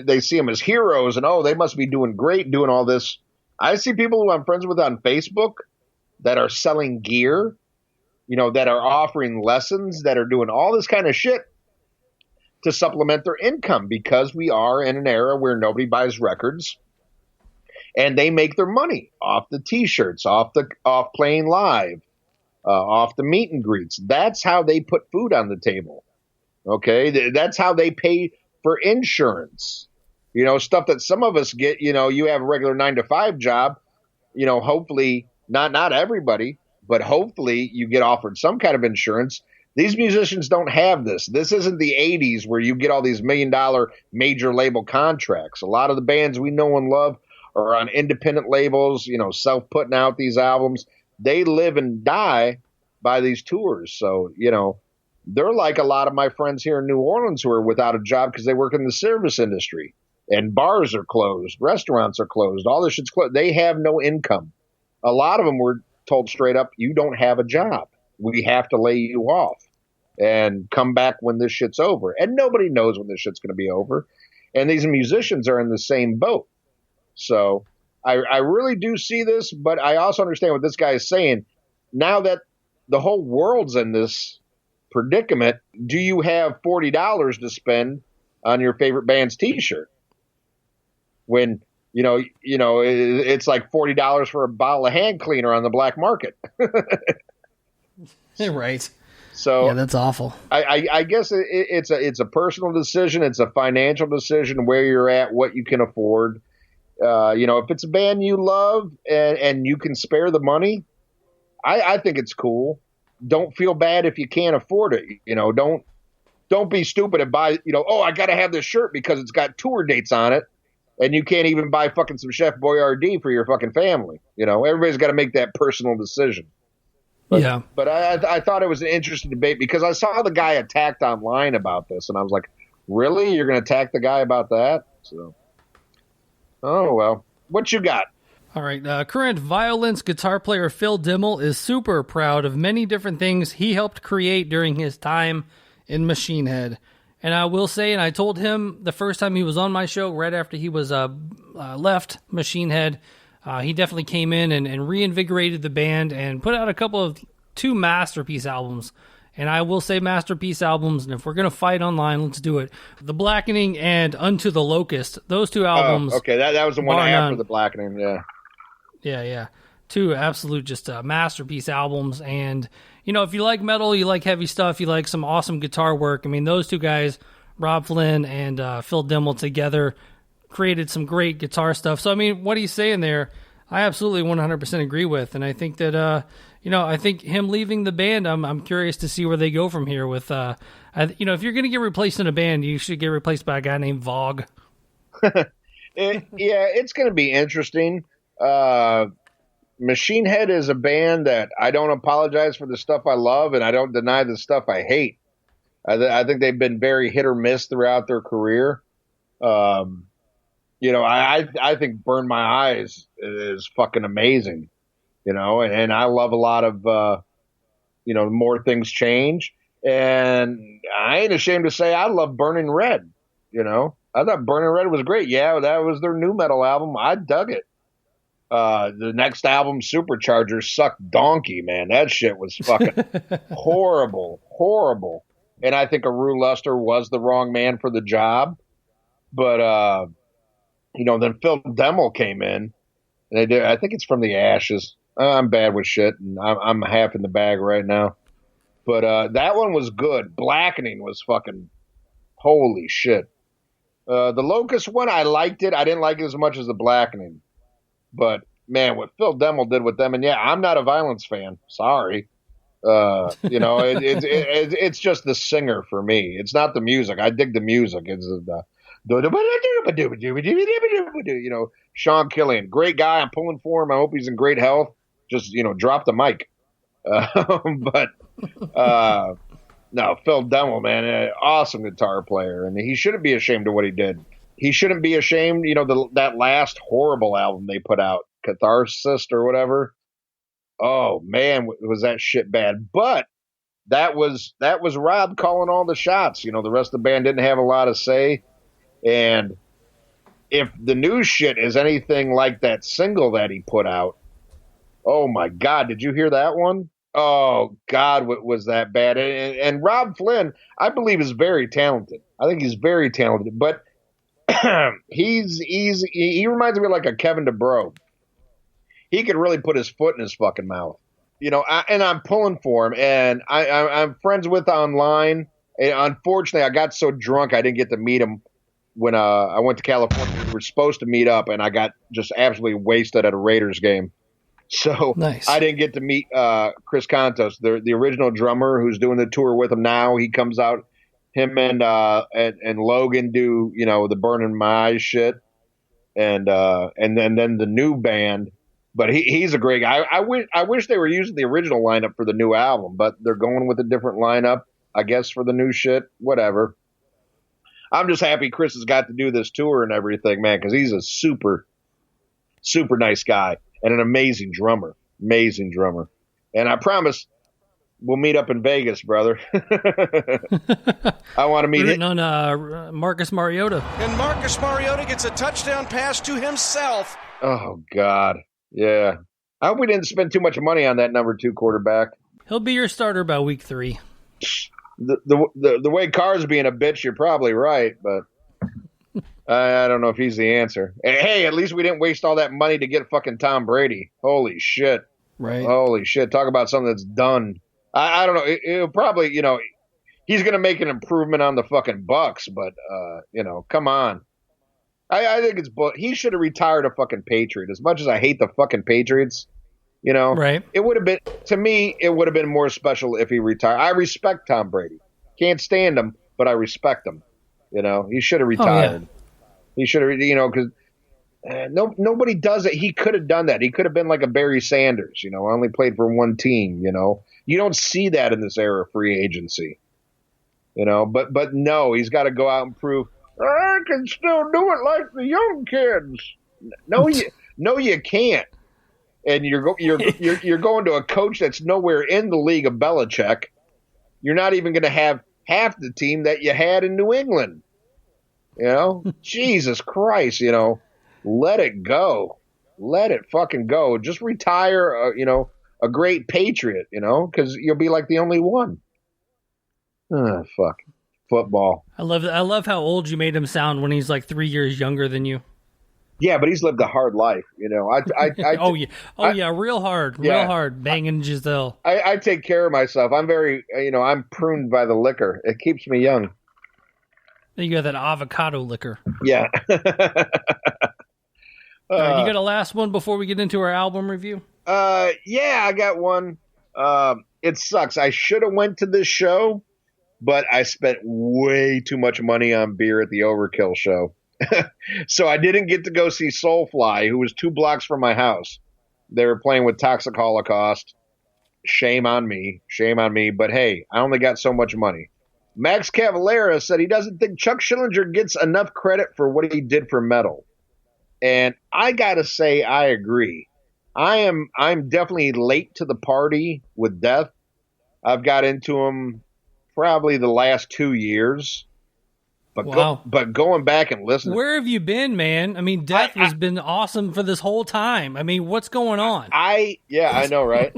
they see them as heroes, and they must be doing great, doing all this. I see people who I'm friends with on Facebook that are selling gear, that are offering lessons, that are doing all this kind of shit to supplement their income because we are in an era where nobody buys records and they make their money off the t-shirts, off playing live, off the meet and greets. That's how they put food on the table. Okay. That's how they pay for insurance, stuff that some of us get, you have a regular 9-to-5 job, hopefully, not everybody, but hopefully you get offered some kind of insurance. These musicians don't have this. This isn't the 80s where you get all these $1 million major label contracts. A lot of the bands we know and love are on independent labels, self-putting out these albums. They live and die by these tours. So, they're like a lot of my friends here in New Orleans who are without a job because they work in the service industry and bars are closed, restaurants are closed, all this shit's closed. They have no income. A lot of them were told straight up, you don't have a job. We have to lay you off and come back when this shit's over. And nobody knows when this shit's going to be over. And these musicians are in the same boat. So I really do see this, but I also understand what this guy is saying. Now that the whole world's in this predicament, do you have $40 to spend on your favorite band's t-shirt? When it's like $40 for a bottle of hand cleaner on the black market. Right. So yeah, that's awful. I guess it's a personal decision. It's a financial decision where you're at, what you can afford. If it's a band you love and you can spare the money, I think it's cool. Don't feel bad if you can't afford it. Don't be stupid and buy, I got to have this shirt because it's got tour dates on it. And you can't even buy fucking some Chef Boyardee for your fucking family. Everybody's got to make that personal decision. But I thought it was an interesting debate because I saw the guy attacked online about this, and I was like, really? You're going to attack the guy about that? So, oh, well. What you got? All right. Current Violence guitar player Phil Demmel is super proud of many different things he helped create during his time in Machine Head. And I will say, and I told him the first time he was on my show, right after he was left Machine Head, he definitely came in and reinvigorated the band and put out two masterpiece albums. And I will say masterpiece albums, and if we're going to fight online, let's do it. The Blackening and Unto the Locust, those two albums. Oh, okay, that was the one after The Blackening, yeah. Yeah. Two absolute just masterpiece albums. And, if you like metal, you like heavy stuff, you like some awesome guitar work. I mean, those two guys, Rob Flynn and Phil Demmel together, created some great guitar stuff. So, I mean, what he's saying there, I absolutely 100% agree with. And I think that, I think him leaving the band, I'm curious to see where they go from here with, if you're going to get replaced in a band, you should get replaced by a guy named Vogue. It's going to be interesting. Machine Head is a band that I don't apologize for the stuff I love, and I don't deny the stuff I hate. I think they've been very hit or miss throughout their career. I think Burn My Eyes is fucking amazing, and I love a lot of, More Things Change. And I ain't ashamed to say I love Burning Red. I thought Burning Red was great. Yeah, that was their new metal album. I dug it. The next album, Supercharger, sucked donkey, man. That shit was fucking horrible. And I think Aru Luster was the wrong man for the job. But, then Phil Demmel came in. And they did. I think it's from the Ashes. I'm bad with shit, and I'm half in the bag right now. But that one was good. Blackening was fucking holy shit. The Locust one, I liked it. I didn't like it as much as the Blackening. But, man, what Phil Demmel did with them, and yeah, I'm not a Violence fan. Sorry. It's just the singer for me. It's not the music. I dig the music. It's Sean Killian, great guy. I'm pulling for him. I hope he's in great health. Just, drop the mic. But no, Phil Demmel, man, awesome guitar player, and he shouldn't be ashamed of what he did. He shouldn't be ashamed. That last horrible album they put out, Catharsis or whatever. Oh man, was that shit bad? But that was Rob calling all the shots. The rest of the band didn't have a lot to say, and if the new shit is anything like that single that he put out, oh my God, did you hear that one? Oh God, what was that bad? And Rob Flynn, I believe, is very talented. I think he's very talented, but he reminds me of like a Kevin DeBro. He could really put his foot in his fucking mouth, and I'm pulling for him, and I'm friends with online. And unfortunately, I got so drunk I didn't get to meet him when I went to California. We were supposed to meet up, and I got just absolutely wasted at a Raiders game. So nice. I didn't get to meet Chris Contos, the original drummer who's doing the tour with him now. He comes out, him and Logan do the Burning My Eyes shit, and then the new band. But he's a great guy. I wish they were using the original lineup for the new album, but they're going with a different lineup, I guess, for the new shit. Whatever. I'm just happy Chris has got to do this tour and everything, man, because he's a super, super nice guy and an amazing drummer. Amazing drummer. And I promise we'll meet up in Vegas, brother. I want to meet him. On Marcus Mariota. And Marcus Mariota gets a touchdown pass to himself. Oh, God. Yeah. I hope we didn't spend too much money on that number 2 quarterback. He'll be your starter by week 3. The way Carr's being a bitch, you're probably right, but I don't know if he's the answer. Hey, at least we didn't waste all that money to get fucking Tom Brady. Holy shit. Right. Holy shit. Talk about something that's done. I don't know. It'll probably, he's going to make an improvement on the fucking Bucks, but, come on. I think he should have retired a fucking Patriot. As much as I hate the fucking Patriots, right? It would have been, to me, it would have been more special if he retired. I respect Tom Brady. Can't stand him, but I respect him. He should have retired. Oh, yeah. He should have, because nobody does it. He could have done that. He could have been like a Barry Sanders. Only played for one team. You don't see that in this era of free agency. But no, he's got to go out and prove. I can still do it like the young kids. No, you can't. And you're going to a coach that's nowhere in the league of Belichick. You're not even going to have half the team that you had in New England. Jesus Christ, let it go. Let it fucking go. Just retire, a great Patriot, because you'll be like the only one. Fuck. Football. I love how old you made him sound when he's like 3 years younger than you. Yeah, but he's lived a hard life, real hard, banging Giselle. I take care of myself. I'm very, I'm pruned by the liquor. It keeps me young. You got that avocado liquor. Yeah. All right, you got a last one before we get into our album review? Yeah, I got one. It sucks. I should have went to this show, but I spent way too much money on beer at the Overkill show. So I didn't get to go see Soulfly, who was 2 blocks from my house. They were playing with Toxic Holocaust. Shame on me. But hey, I only got so much money. Max Cavalera said he doesn't think Chuck Schillinger gets enough credit for what he did for metal. And I gotta say, I agree. I'm definitely late to the party with Death. I've got into him probably the last 2 years. But wow. But going back and listening. Where have you been, man? I mean, Death has been awesome for this whole time. I mean, what's going on? I know, right?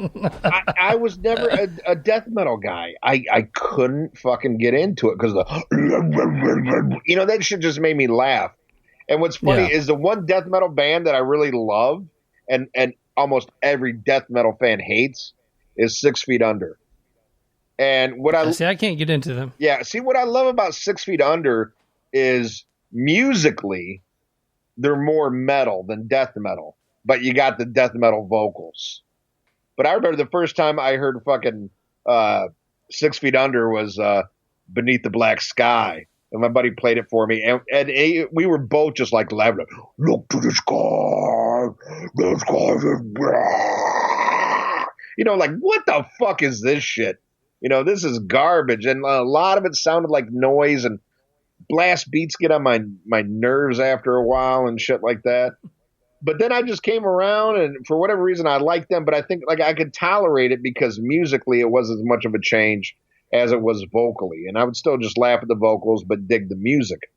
I was never a death metal guy. I couldn't fucking get into it because that shit just made me laugh. And what's funny is the one death metal band that I really love and almost every death metal fan hates is 6 Feet Under. And what I can't get into them. Yeah, see what I love about 6 Feet Under is musically they're more metal than death metal, but you got the death metal vocals. But I remember the first time I heard fucking 6 Feet Under was Beneath the Black Sky, and my buddy played it for me, and we were both just like laughing. Look to the sky, the sky is black. Like what the fuck is this shit? This is garbage. And a lot of it sounded like noise, and blast beats get on my nerves after a while and shit like that. But then I just came around, and for whatever reason, I liked them. But I think I could tolerate it because musically it wasn't as much of a change as it was vocally. And I would still just laugh at the vocals, but dig the music.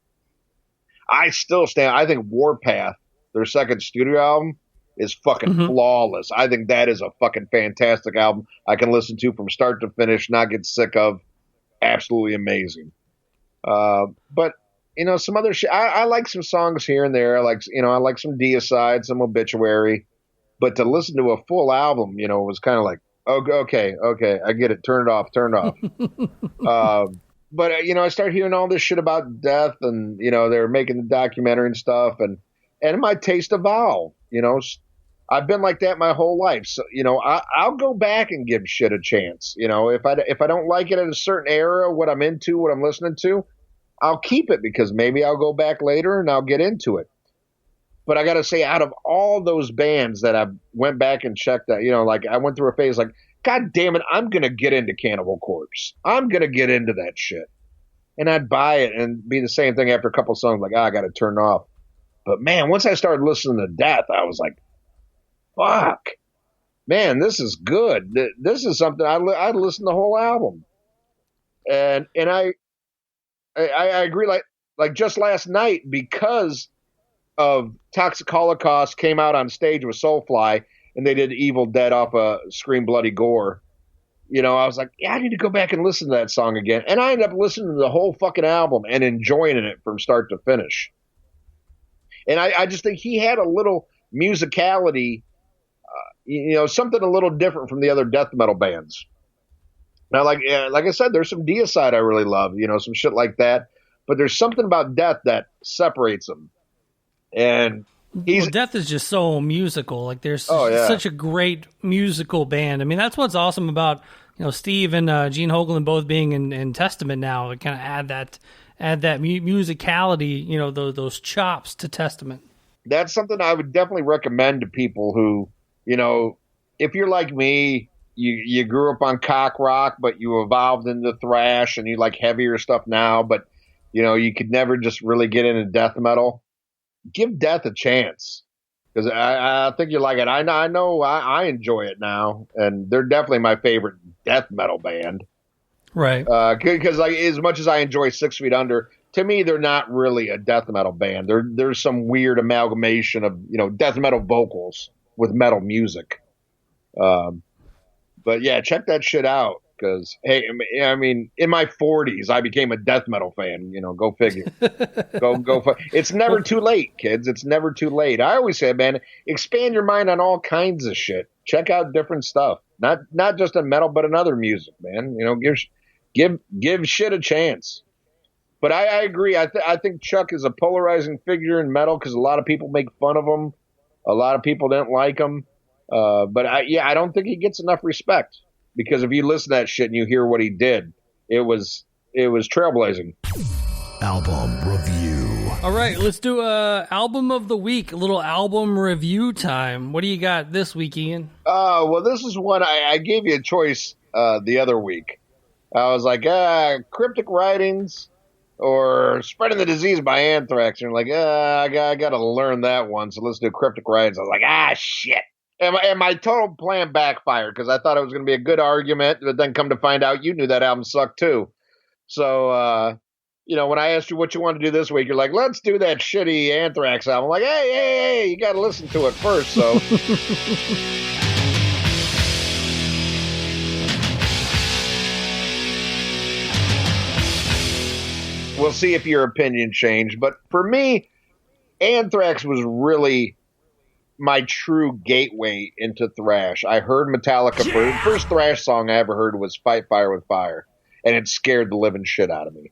I think Warpath, their second studio album, is fucking flawless. I think that is a fucking fantastic album I can listen to from start to finish, not get sick of. Absolutely amazing. But some other shit. I like some songs here and there. I like some Deicide, some Obituary. But to listen to a full album, was kind of like, okay, I get it. Turn it off. But I started hearing all this shit about death, and they're making the documentary and stuff, and my taste evolved. I've been like that my whole life. So, I'll go back and give shit a chance. If I don't like it at a certain era, what I'm into, what I'm listening to, I'll keep it because maybe I'll go back later and I'll get into it. But I got to say, out of all those bands that I went back and checked out, I went through a phase like, God damn it, I'm going to get into Cannibal Corpse. I'm going to get into that shit. And I'd buy it and be the same thing after a couple of songs, like, I got to turn it off. But man, once I started listening to Death, I was like, fuck, man, this is good. This is something I'd listen to the whole album. And I agree. Like just last night, because of Toxic Holocaust came out on stage with Soulfly, and they did Evil Dead off Scream Bloody Gore. I was like, yeah, I need to go back and listen to that song again. And I ended up listening to the whole fucking album and enjoying it from start to finish. And I just think he had a little musicality, something a little different from the other death metal bands. Now, like I said, there's some Deicide I really love, some shit like that. But there's something about Death that separates them. And Death is just so musical. Like there's such a great musical band. I mean, that's what's awesome about Steve and Gene Hoglan both being in Testament now. To kind of add that musicality, those chops to Testament. That's something I would definitely recommend to people who, if you're like me, you grew up on cock rock, but you evolved into thrash and you like heavier stuff now, but you could never just really get into death metal. Give Death a chance, because I think you like it. I know I enjoy it now, and they're definitely my favorite death metal band. Right. Because as much as I enjoy 6 Feet Under, to me they're not really a death metal band. There's some weird amalgamation of death metal vocals with metal music. But yeah, check that shit out. Because, hey, I mean, in my 40s, I became a death metal fan. Go figure. go. It's never too late, kids. It's never too late. I always say, man, expand your mind on all kinds of shit. Check out different stuff. Not just in metal, but in other music, man. Give shit a chance. But I agree. I think Chuck is a polarizing figure in metal because a lot of people make fun of him. A lot of people didn't like him. But I don't think he gets enough respect. Because if you listen to that shit and you hear what he did, it was trailblazing. Album review. All right, let's do a album of the week, a little album review time. What do you got this week, Ian? Well, this is one I gave you a choice the other week. I was like, Cryptic Writings or Spreading the Disease by Anthrax. And you're like, I got to learn that one, so let's do Cryptic Writings. I was like, shit. And my total plan backfired because I thought it was going to be a good argument, but then come to find out you knew that album sucked too. So, when I asked you what you want to do this week, you're like, let's do that shitty Anthrax album. I'm like, hey, you got to listen to it first. So we'll see if your opinion changed. But for me, Anthrax was really my true gateway into thrash. I heard Metallica first. The first thrash song I ever heard was Fight Fire with Fire, and it scared the living shit out of me.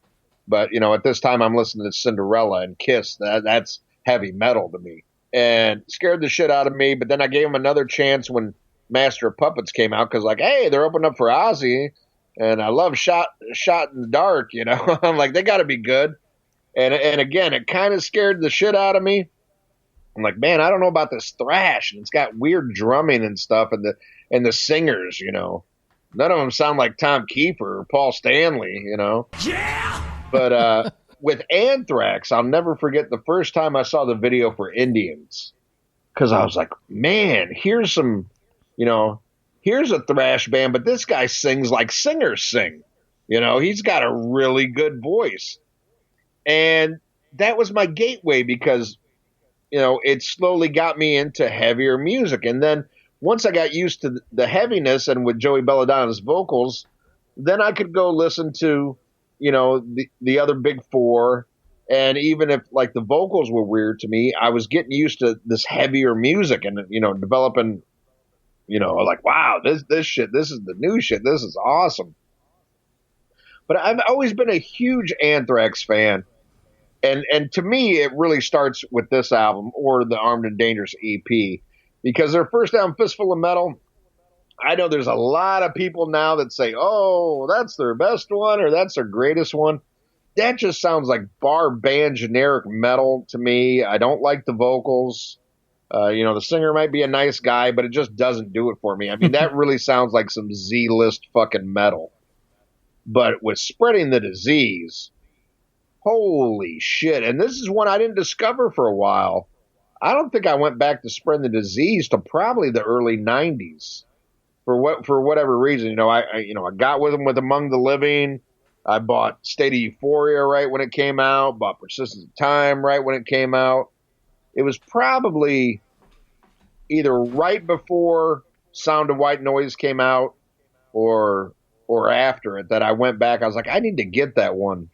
But, at this time I'm listening to Cinderella and Kiss. That's heavy metal to me. And scared the shit out of me. But then I gave them another chance when Master of Puppets came out because, hey, they're opening up for Ozzy. And I love Shot in the Dark, I'm like, they got to be good. And again, it kind of scared the shit out of me. I'm like, man, I don't know about this thrash. And it's got weird drumming and stuff. And the singers, none of them sound like Tom Kiefer or Paul Stanley, Yeah! But with Anthrax, I'll never forget the first time I saw the video for Indians. Because I was like, man, here's some, here's a thrash band, but this guy sings like singers sing. He's got a really good voice. And that was my gateway because, it slowly got me into heavier music. And then once I got used to the heaviness and with Joey Belladonna's vocals, then I could go listen to, the other big four. And even if like the vocals were weird to me, I was getting used to this heavier music and, developing, like, wow, this shit, this is the new shit. This is awesome. But I've always been a huge Anthrax fan. And to me, it really starts with this album or the Armed and Dangerous EP because their first album, Fistful of Metal, I know there's a lot of people now that say, oh, that's their best one or that's their greatest one. That just sounds like bar band generic metal to me. I don't like the vocals. The singer might be a nice guy, but it just doesn't do it for me. I mean, that really sounds like some Z-list fucking metal. But with Spreading the Disease, holy shit. And this is one I didn't discover for a while. I don't think I went back to Spreading the Disease till probably the early 90s. For whatever reason, I got with them with Among the Living. I bought State of Euphoria right when it came out, bought Persistence of Time right when it came out. It was probably either right before Sound of White Noise came out or after it that I went back. I was like, I need to get that one.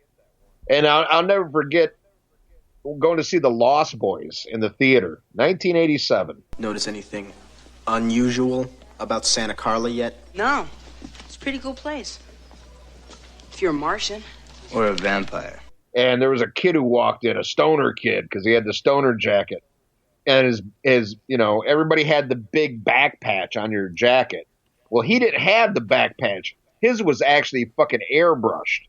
And I'll never forget going to see the Lost Boys in the theater, 1987. Notice anything unusual about Santa Carla yet? No. It's a pretty cool place. If you're a Martian. Or a vampire. And there was a kid who walked in, a stoner kid, because he had the stoner jacket. And his everybody had the big back patch on your jacket. Well, he didn't have the back patch. His was actually fucking airbrushed.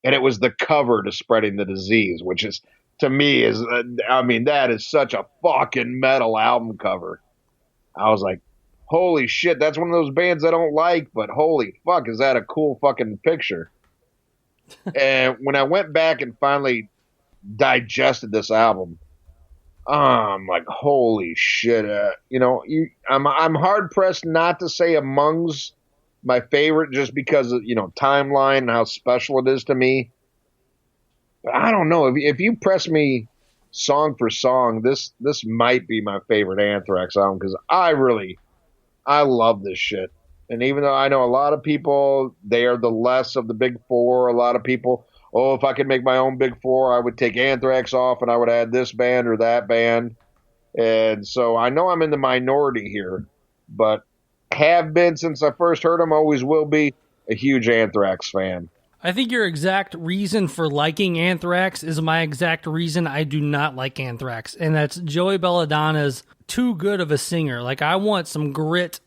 And it was the cover to Spreading the Disease, which is, to me, that is such a fucking metal album cover. I was like, holy shit, that's one of those bands I don't like, but holy fuck, is that a cool fucking picture. And when I went back and finally digested this album, I'm like, holy shit. I'm hard pressed not to say Among's my favorite just because of, timeline and how special it is to me. But I don't know. If you press me song for song, this might be my favorite Anthrax album because I love this shit. And even though I know a lot of people, they are the less of the big four. A lot of people, if I could make my own big four, I would take Anthrax off and I would add this band or that band. And so I know I'm in the minority here, but have been since I first heard them, always will be a huge Anthrax fan. I think your exact reason for liking Anthrax is my exact reason I do not like Anthrax, and that's Joey Belladonna's too good of a singer. Like, I want some grit.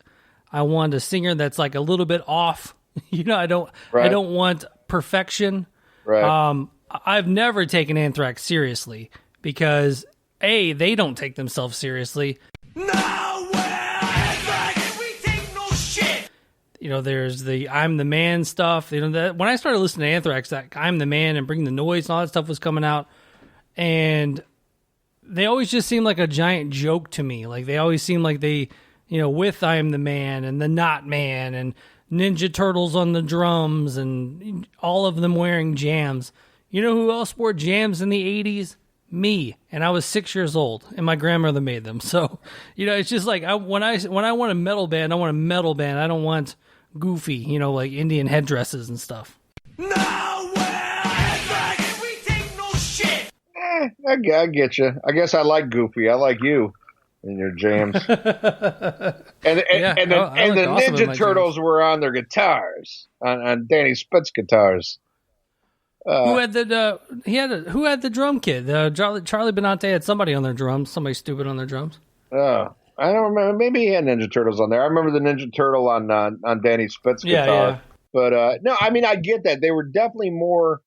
I want a singer that's like a little bit off. I don't want perfection. Right. I've never taken Anthrax seriously because they don't take themselves seriously. There's the I'm the Man stuff. When I started listening to Anthrax, that I'm the Man and Bring the Noise and all that stuff was coming out. And they always just seem like a giant joke to me. Like, they always seem like they, with I Am the Man and the Not Man and Ninja Turtles on the drums, and all of them wearing jams. You know who else wore jams in the 80s? Me. And I was 6 years old, and my grandmother made them. So, it's just like when I want a metal band, I want a metal band. I don't want goofy, like Indian headdresses and stuff. I get you. I guess I like goofy. I like you and your jams. and the Ninja Turtles were on their guitars, on Danny Spitz guitars. Who had the drum kit? Charlie Benante had somebody on their drums. Somebody stupid on their drums. I don't remember. Maybe he had Ninja Turtles on there. I remember the Ninja Turtle on Danny Spitz guitar. Yeah. But no, I mean, I get that they were definitely more.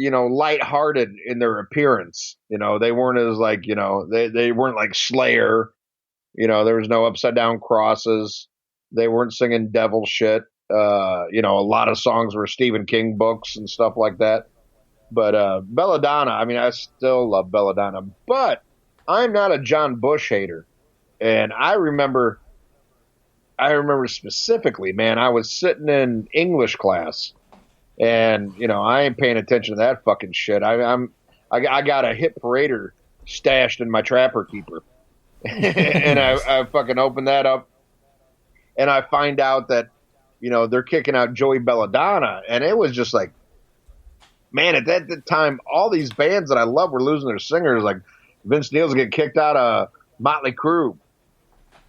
Lighthearted in their appearance. They weren't as like, they weren't like Slayer. There was no upside down crosses. They weren't singing devil shit. A lot of songs were Stephen King books and stuff like that. But Belladonna, I mean, I still love Belladonna, but I'm not a John Bush hater. And I remember specifically, man, I was sitting in English class. And, I ain't paying attention to that fucking shit. I got a hit parader stashed in my trapper keeper. And I fucking opened that up. And I find out that, they're kicking out Joey Belladonna. And it was just like, man, at that time, all these bands that I love were losing their singers. Like Vince Neil's getting kicked out of Motley Crue.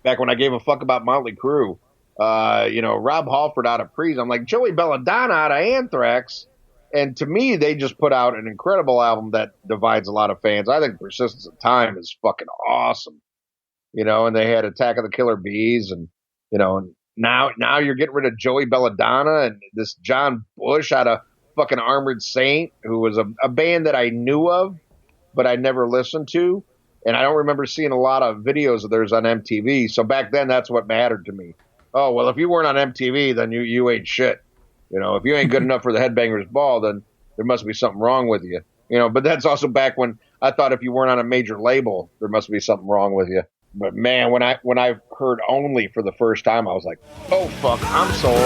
Back when I gave a fuck about Motley Crue. Rob Halford out of Priest. I'm like, Joey Belladonna out of Anthrax. And to me, they just put out an incredible album that divides a lot of fans. I think Persistence of Time is fucking awesome. And they had Attack of the Killer Bees. And, and now you're getting rid of Joey Belladonna and this John Bush out of fucking Armored Saint, who was a band that I knew of, but I never listened to. And I don't remember seeing a lot of videos of theirs on MTV. So back then, that's what mattered to me. Oh, well, if you weren't on MTV, then you ain't shit. If you ain't good enough for the Headbangers Ball, then there must be something wrong with you. But that's also back when I thought if you weren't on a major label, there must be something wrong with you. But man, when I heard Only for the first time, I was like, oh fuck, I'm sold.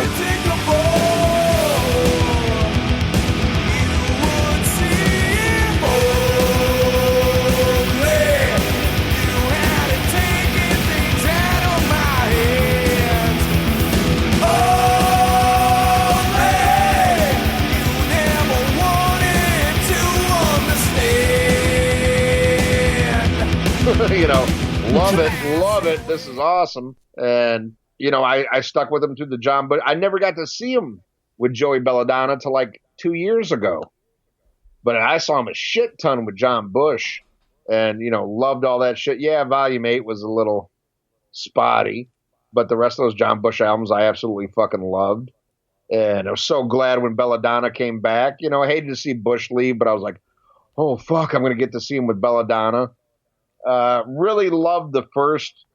Love it. This is awesome. And, I stuck with him through the John, but I never got to see him with Joey Belladonna till like 2 years ago. But I saw him a shit ton with John Bush and, loved all that shit. Yeah, Volume 8 was a little spotty, but the rest of those John Bush albums I absolutely fucking loved. And I was so glad when Belladonna came back. I hated to see Bush leave, but I was like, oh, fuck, I'm going to get to see him with Belladonna. Really loved the first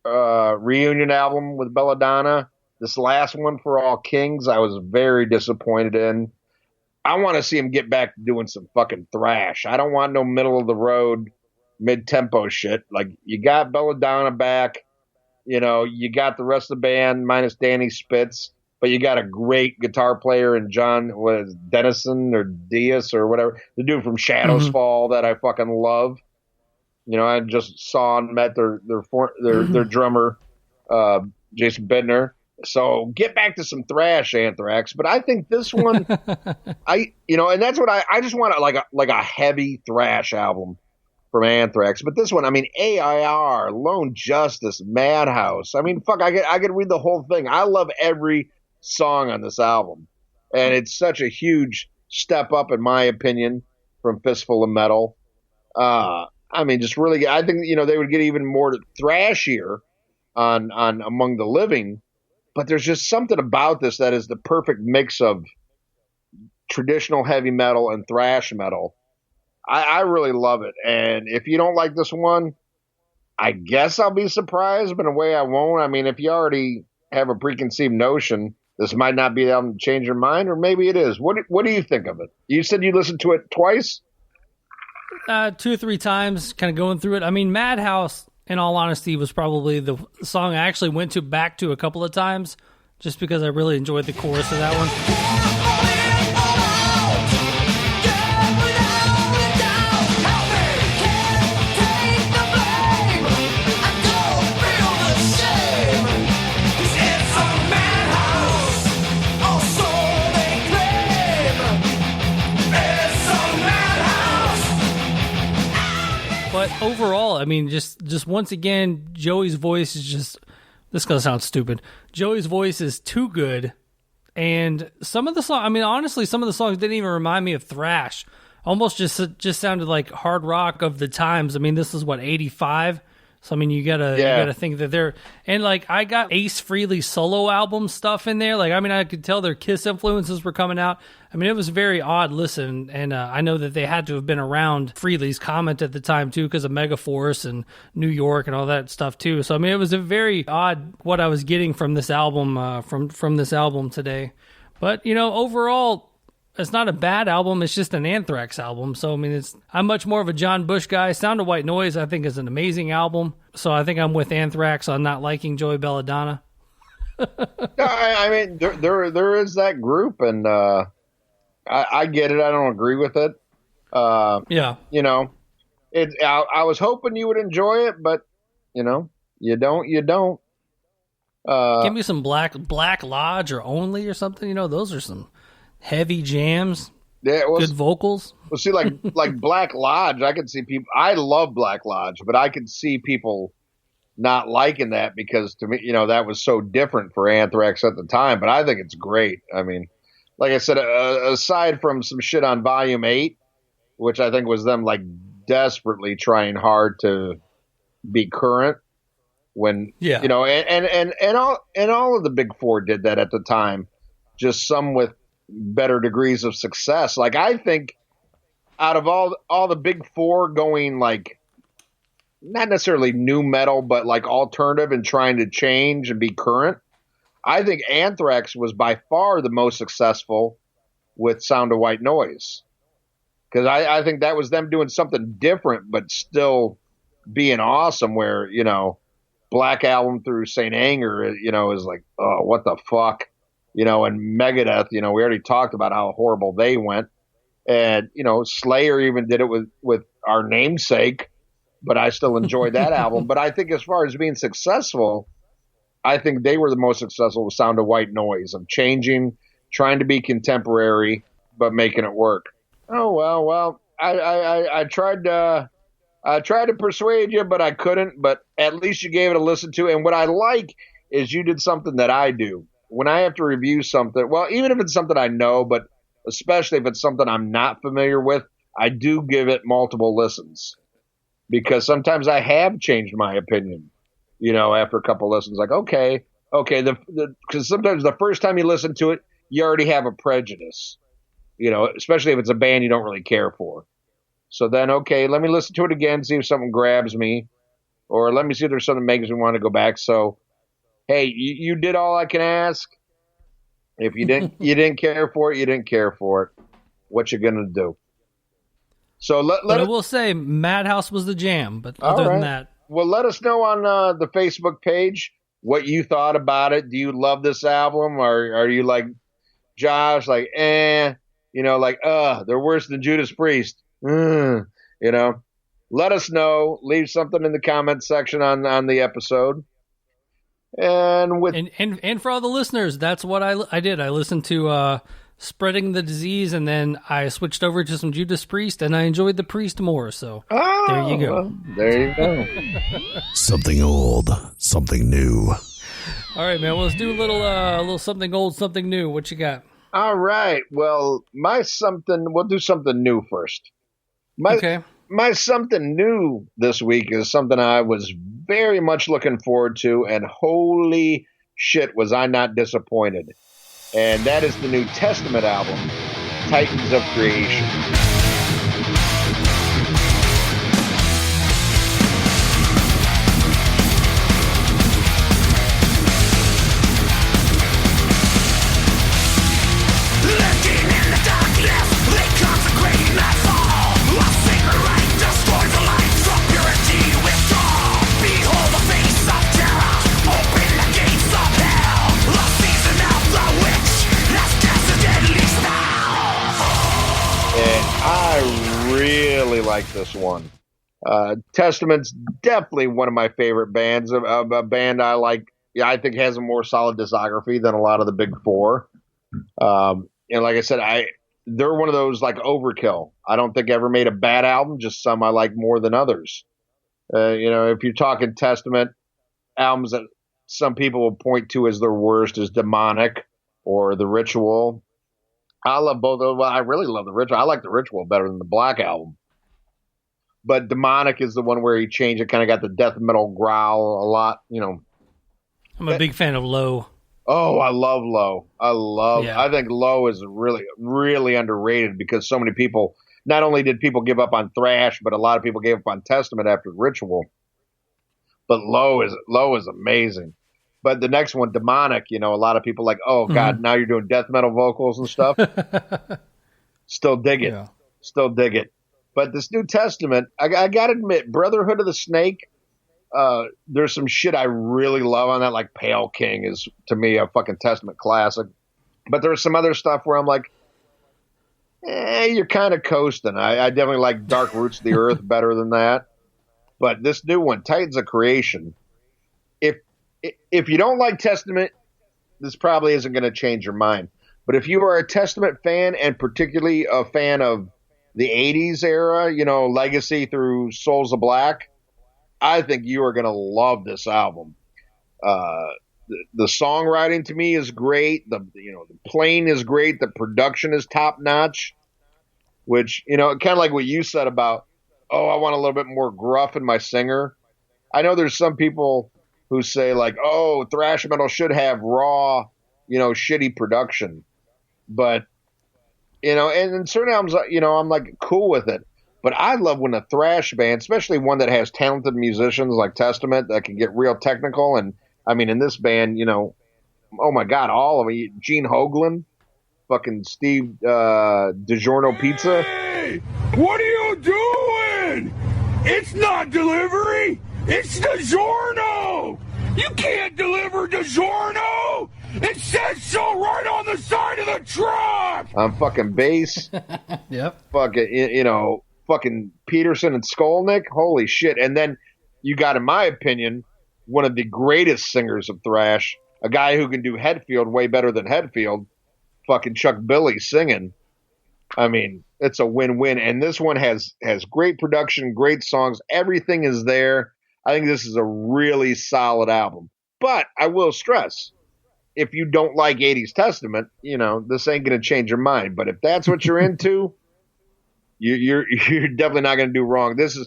reunion album with Belladonna. This last one, For All Kings, I was very disappointed in. I want to see him get back to doing some fucking thrash. I don't want no middle of the road, mid-tempo shit. Like, you got Belladonna back. You got the rest of the band minus Danny Spitz, but you got a great guitar player in John Dennison or Diaz or whatever, the dude from Shadows Fall that I fucking love. I just saw and met their drummer, Jason Bednar. So get back to some thrash, Anthrax. But I think this one, and that's what I just want like a heavy thrash album from Anthrax. But this one, I mean, AIR, Lone Justice, Madhouse. I mean, fuck, I could read the whole thing. I love every song on this album, and it's such a huge step up, in my opinion, from Fistful of Metal. I mean, just really, I think, they would get even more thrashier on Among the Living, but there's just something about this that is the perfect mix of traditional heavy metal and thrash metal. I really love it. And if you don't like this one, I guess I'll be surprised, but in a way I won't. I mean, if you already have a preconceived notion, this might not be able to change your mind, or maybe it is. What do you think of it? You said you listened to it twice? 2 or 3 times, kind of going through it. I mean, Madhouse, in all honesty, was probably the song I actually went back to a couple of times, just because I really enjoyed the chorus of that one. But overall, I mean, just once again, Joey's voice is just, this is going to sound stupid. Joey's voice is too good. And some of the songs, I mean, honestly, some of the songs didn't even remind me of thrash. Almost just sounded like hard rock of the times. I mean, this is what, 85? So, I mean, you gotta think that they're, and like, I got Ace Frehley solo album stuff in there. Like, I mean, I could tell their Kiss influences were coming out. I mean, it was a very odd listen, and I know that they had to have been around Frehley's comment at the time, too, because of Megaforce and New York and all that stuff, too. So, I mean, it was a very odd what I was getting from this album, from this album today. But, you know, overall, it's not a bad album. It's just an Anthrax album. So, I mean, I'm much more of a John Bush guy. Sound of White Noise, I think, is an amazing album. So I think I'm with Anthrax on not liking Joey Belladonna. I mean, there is that group, and I get it. I don't agree with it. Yeah. You know, I was hoping you would enjoy it, but, you know, you don't. Give me some Black Lodge or Only or something. You know, those are some heavy jams. Yeah, good vocals. Well, see, like Black Lodge, I can see people. I love Black Lodge, but I could see people not liking that because to me, you know, that was so different for Anthrax at the time. But I think it's great. I mean, like I said, aside from some shit on Volume 8, which I think was them like desperately trying hard to be current. When you know, and all of the big four did that at the time. Just some with better degrees of success. Like, I think out of all the big four going, like, not necessarily new metal, but like alternative and trying to change and be current, I think Anthrax was by far the most successful with Sound of White Noise. Because I think that was them doing something different, but still being awesome, where, you know, Black Album through Saint Anger, you know, is like, oh, what the fuck? You know, and Megadeth, you know, we already talked about how horrible they went. And, you know, Slayer even did it with Our Namesake, but I still enjoyed that album. But I think as far as being successful, I think they were the most successful with Sound of White Noise, of changing, trying to be contemporary, but making it work. Oh, well, I tried to persuade you, but I couldn't. But at least you gave it a listen to. And what I like is you did something that I do. When I have to review something, well, even if it's something I know, but especially if it's something I'm not familiar with, I do give it multiple listens. Because sometimes I have changed my opinion, you know, after a couple listens. Like, okay, because sometimes the first time you listen to it, you already have a prejudice, you know, especially if it's a band you don't really care for. So then, okay, let me listen to it again, see if something grabs me, or let me see if there's something that makes me want to go back. So, hey, you did all I can ask. If you didn't care for it, you didn't care for it. What you gonna do? So I will say, Madhouse was the jam. But other than that, well, let us know on the Facebook page what you thought about it. Do you love this album, or are you like Josh, like you know, like they're worse than Judas Priest? You know, let us know. Leave something in the comment section on the episode. And for all the listeners, that's what I did. I listened to Spreading the Disease, and then I switched over to some Judas Priest, and I enjoyed the Priest more. So there you go. Well, there you go. Something old, something new. All right, man. Well, let's do a little something old, something new. What you got? All right. Well, we'll do something new first. My something new this week is something I was very much looking forward to, and holy shit was I not disappointed. And that is the New Testament album, Titans of Creation. Be really like this one. Testament's definitely one of my favorite bands. A band I like. Yeah, I think has a more solid discography than a lot of the big four. And like I said, they're one of those like overkill. I don't think ever made a bad album. Just some I like more than others. If you're talking Testament albums that some people will point to as their worst is Demonic or The Ritual. I love both of them. I really love The Ritual. I like The Ritual better than the Black Album. But Demonic is the one where he changed it, kind of got the death metal growl a lot, I'm a big fan of Low. Oh, I love Low. I think Low is really, really underrated because so many people, not only did people give up on thrash, but a lot of people gave up on Testament after Ritual. But Low is amazing. But the next one, Demonic, a lot of people like, oh God, now you're doing death metal vocals and stuff. Still dig it. Yeah. Still dig it. But this New Testament, I got to admit, Brotherhood of the Snake, there's some shit I really love on that, like Pale King is, to me, a fucking Testament classic. But there's some other stuff where I'm like, you're kind of coasting. I definitely like Dark Roots of the Earth better than that. But this new one, Titans of Creation, if you don't like Testament, this probably isn't going to change your mind. But if you are a Testament fan, and particularly a fan of the 80s era, Legacy through Souls of Black, I think you are going to love this album. The songwriting to me is great. The playing is great. The production is top notch, which, kind of like what you said about, I want a little bit more gruff in my singer. I know there's some people who say like, thrash metal should have raw, shitty production. But, and in certain albums, I'm like cool with it. But I love when a thrash band, especially one that has talented musicians like Testament that can get real technical. And I mean, in this band, oh my God, all of them. Gene Hoglan, fucking Steve DiGiorno Pizza. Hey, what are you doing? It's not delivery. It's DiGiorno. You can't deliver DiGiorno. It says so right on the side of the truck. I'm fucking bass. Yep. Fucking, fucking Peterson and Skolnick. Holy shit. And then you got, in my opinion, one of the greatest singers of thrash, a guy who can do Hetfield way better than Hetfield, fucking Chuck Billy singing. I mean, it's a win-win. And this one has great production, great songs. Everything is there. I think this is a really solid album. But I will stress, if you don't like 80s Testament, this ain't going to change your mind. But if that's what you're into, you're definitely not going to do wrong. This is,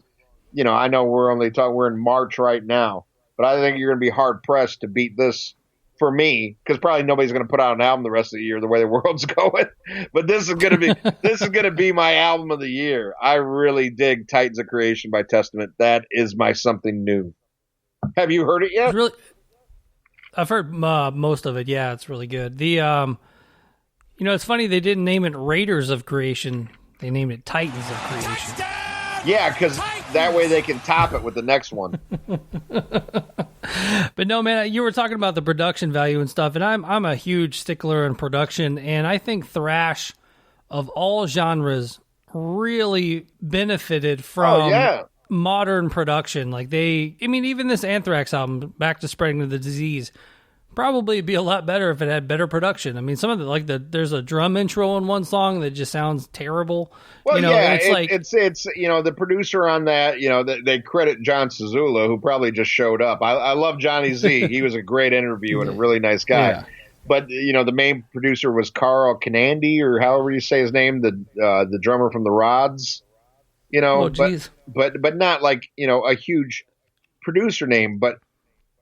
I know we're in March right now, but I think you're going to be hard pressed to beat this for me, because probably nobody's going to put out an album the rest of the year the way the world's going. But this is going to be my album of the year. I really dig Titans of Creation by Testament. That is my something new. Have you heard it yet? I've heard most of it. Yeah, it's really good. The it's funny they didn't name it Raiders of Creation. They named it Titans of Creation. Yeah, because that way they can top it with the next one. But no, man, you were talking about the production value and stuff, and I'm a huge stickler in production, and I think thrash of all genres really benefited from modern production. Like even this Anthrax album, Back to Spreading the Disease, probably be a lot better if it had better production. I mean, some of there's a drum intro in one song that just sounds terrible. Well, it's the producer on that, they credit John Sazula, who probably just showed up. I love Johnny Z. He was a great interview and a really nice guy. Yeah. But, the main producer was Carl Canandi, or however you say his name, the drummer from the Rods, but not like, a huge producer name. But,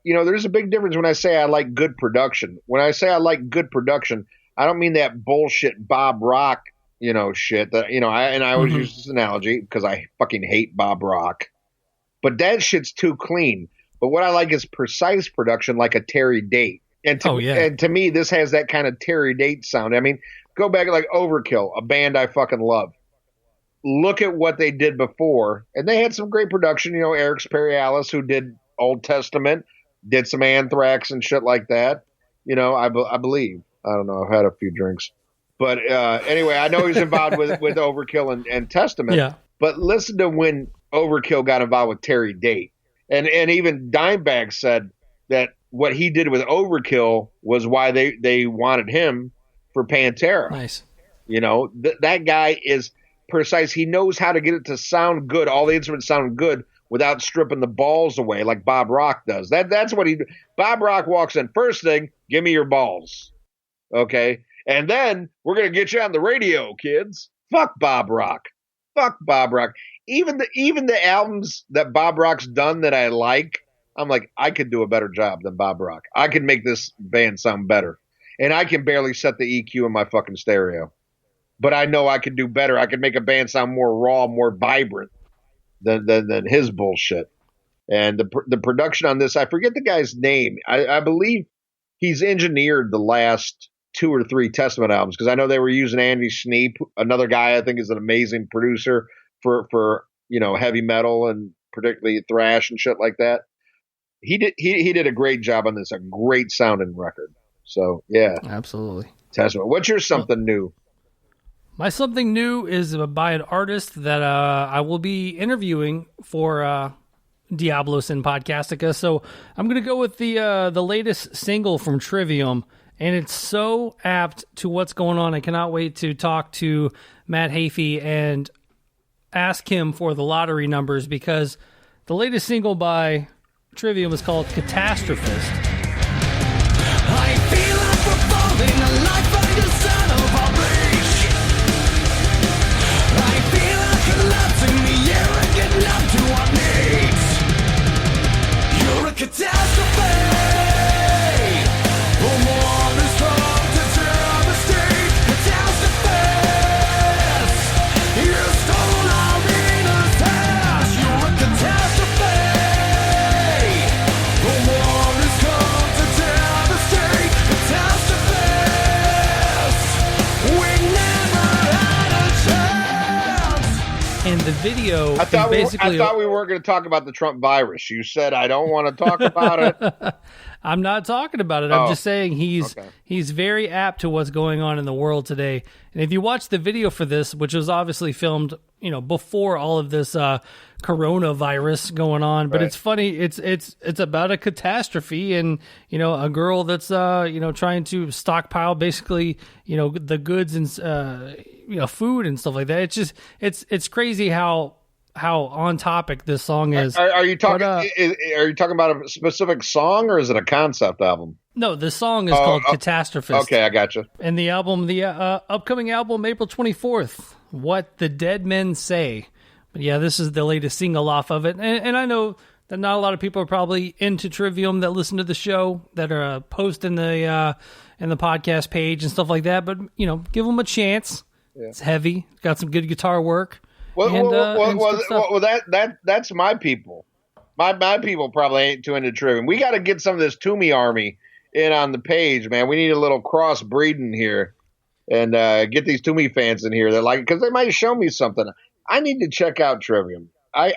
there's a big difference when I say I like good production. When I say I like good production, I don't mean that bullshit Bob Rock, shit that, I always use this analogy because I fucking hate Bob Rock, but that shit's too clean. But what I like is precise production, like a Terry Date. And to me, this has that kind of Terry Date sound. I mean, go back like Overkill, a band I fucking love. Look at what they did before, and they had some great production. Eric Sperialis, who did Old Testament, did some Anthrax and shit like that. I believe. I don't know. I've had a few drinks. But anyway, I know he's involved with Overkill and Testament. Yeah. But listen to when Overkill got involved with Terry Date. And even Dimebag said that what he did with Overkill was why they wanted him for Pantera. Nice. You know, that guy is precise. He knows how to get it to sound good. All the instruments sound good without stripping the balls away like Bob Rock does. That's what Bob Rock walks in. First thing, give me your balls. Okay? And then we're going to get you on the radio, kids. Fuck Bob Rock. Fuck Bob Rock. Even the albums that Bob Rock's done that I like, I'm like, I could do a better job than Bob Rock. I could make this band sound better. And I can barely set the EQ in my fucking stereo. But I know I could do better. I could make a band sound more raw, more vibrant than his bullshit. And the production on this, I forget the guy's name. I believe he's engineered the last 2 or 3 Testament albums, because I know they were using Andy Sneap, another guy I think is an amazing producer for heavy metal and particularly thrash and shit like that. He did a great job on this, a great sounding record. So yeah, absolutely. Testament. What's your something new? My something new is by an artist that I will be interviewing for Diablos in Podcastica. So I'm going to go with the latest single from Trivium. And it's so apt to what's going on. I cannot wait to talk to Matt Hafey and ask him for the lottery numbers, because the latest single by Trivium is called Catastrophist. I feel like we're falling alive by the son of our reach. I feel like collapsing the air and getting up to our knees. You're a catastrophe. And the video I thought we basically... weren't going to talk about the Trump virus. You said I don't want to talk about it. I'm not talking about it. I'm just saying he's very apt to what's going on in the world today. And if you watch the video for this, which was obviously filmed, before all of this coronavirus going on, but it's funny. It's about a catastrophe and a girl that's trying to stockpile basically the goods and food and stuff like that. It's just it's crazy how on topic this song is. Are you talking? Are you talking about a specific song, or is it a concept album? No, the song is called Catastrophist. Okay, I got you. And the album, the upcoming album, April 24th, What the Dead Men Say. But yeah, this is the latest single off of it. And I know that not a lot of people are probably into Trivium that listen to the show, that are posting the podcast page and stuff like that. But give them a chance. Yeah. It's heavy. Got some good guitar work. That's my people. My people probably ain't too into Trivium. We got to get some of this Toomey army in on the page, man. We need a little cross breeding here, and get these Toomey fans in here that like it, because they might show me something. I need to check out Trivium. I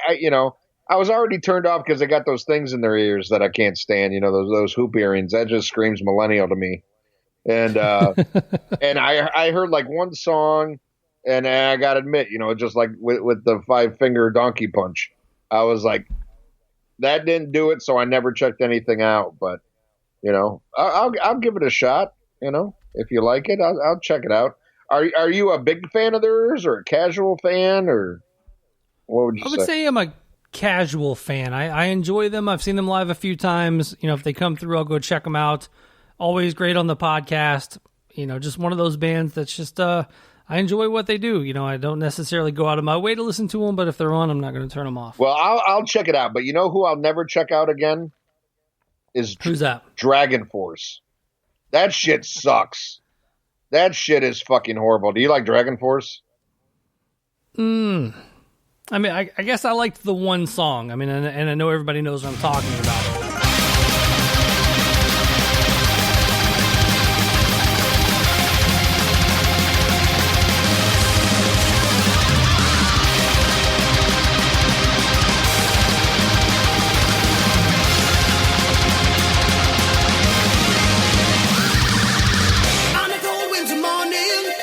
was already turned off because they got those things in their ears that I can't stand. Those hoop earrings. That just screams millennial to me. And and I heard like one song. And I got to admit, just like with the 5-finger donkey punch, I was like, that didn't do it. So I never checked anything out. But, I'll give it a shot. If you like it, I'll check it out. Are you a big fan of theirs or a casual fan, or what would you say? I would say I'm a casual fan. I enjoy them. I've seen them live a few times. If they come through, I'll go check them out. Always great on the podcast. Just one of those bands that's just, I enjoy what they do. I don't necessarily go out of my way to listen to them, but if they're on, I'm not going to turn them off. Well, I'll check it out. But you know who I'll never check out again? Who's that? Dragon Force. That shit sucks. That shit is fucking horrible. Do you like Dragon Force? I mean, I guess I liked the one song. I mean, and I know everybody knows what I'm talking about. On a cold winter morning,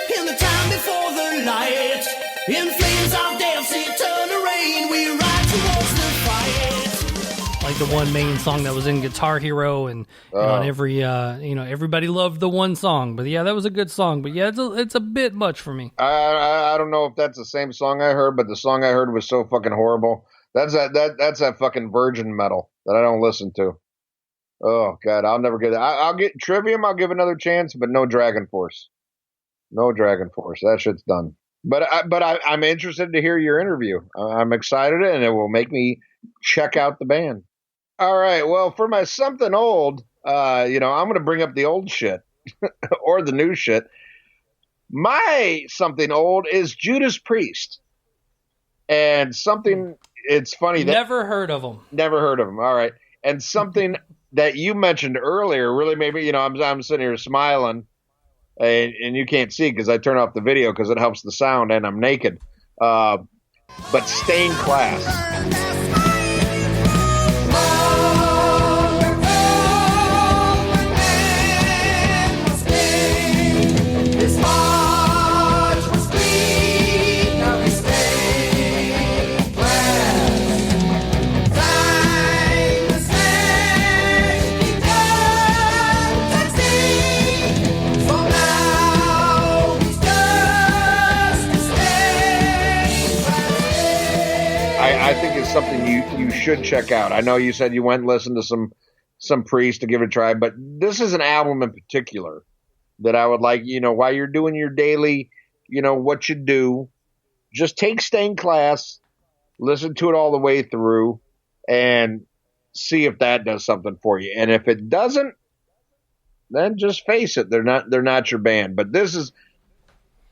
In flames of death's eternal rain, we ride towards the fight. Like the one main song that was in Guitar Hero, and on every, everybody loved the one song. But yeah, that was a good song. But yeah, it's a bit much for me. I don't know if that's the same song I heard, but the song I heard was so fucking horrible. That's that fucking virgin metal that I don't listen to. Oh God, I'll never get that. I'll get Trivium. I'll give another chance, but no Dragon Force. No Dragon Force. That shit's done. But I'm interested to hear your interview. I'm excited, and it will make me check out the band. All right. Well, for my something old, I'm going to bring up the old shit or the new shit. My something old is Judas Priest, and something. It's funny. Never heard of them. Never heard of them. All right, and something that you mentioned earlier really made me. I'm sitting here smiling. And you can't see because I turn off the video because it helps the sound and I'm naked. But Stained Class. I think it's something you should check out. I know you said you went and listened to some Priest to give it a try, but this is an album in particular that I would like, while you're doing your daily, what you do, just take Stained Class, listen to it all the way through, and see if that does something for you. And if it doesn't, then just face it, they're not your band. But this is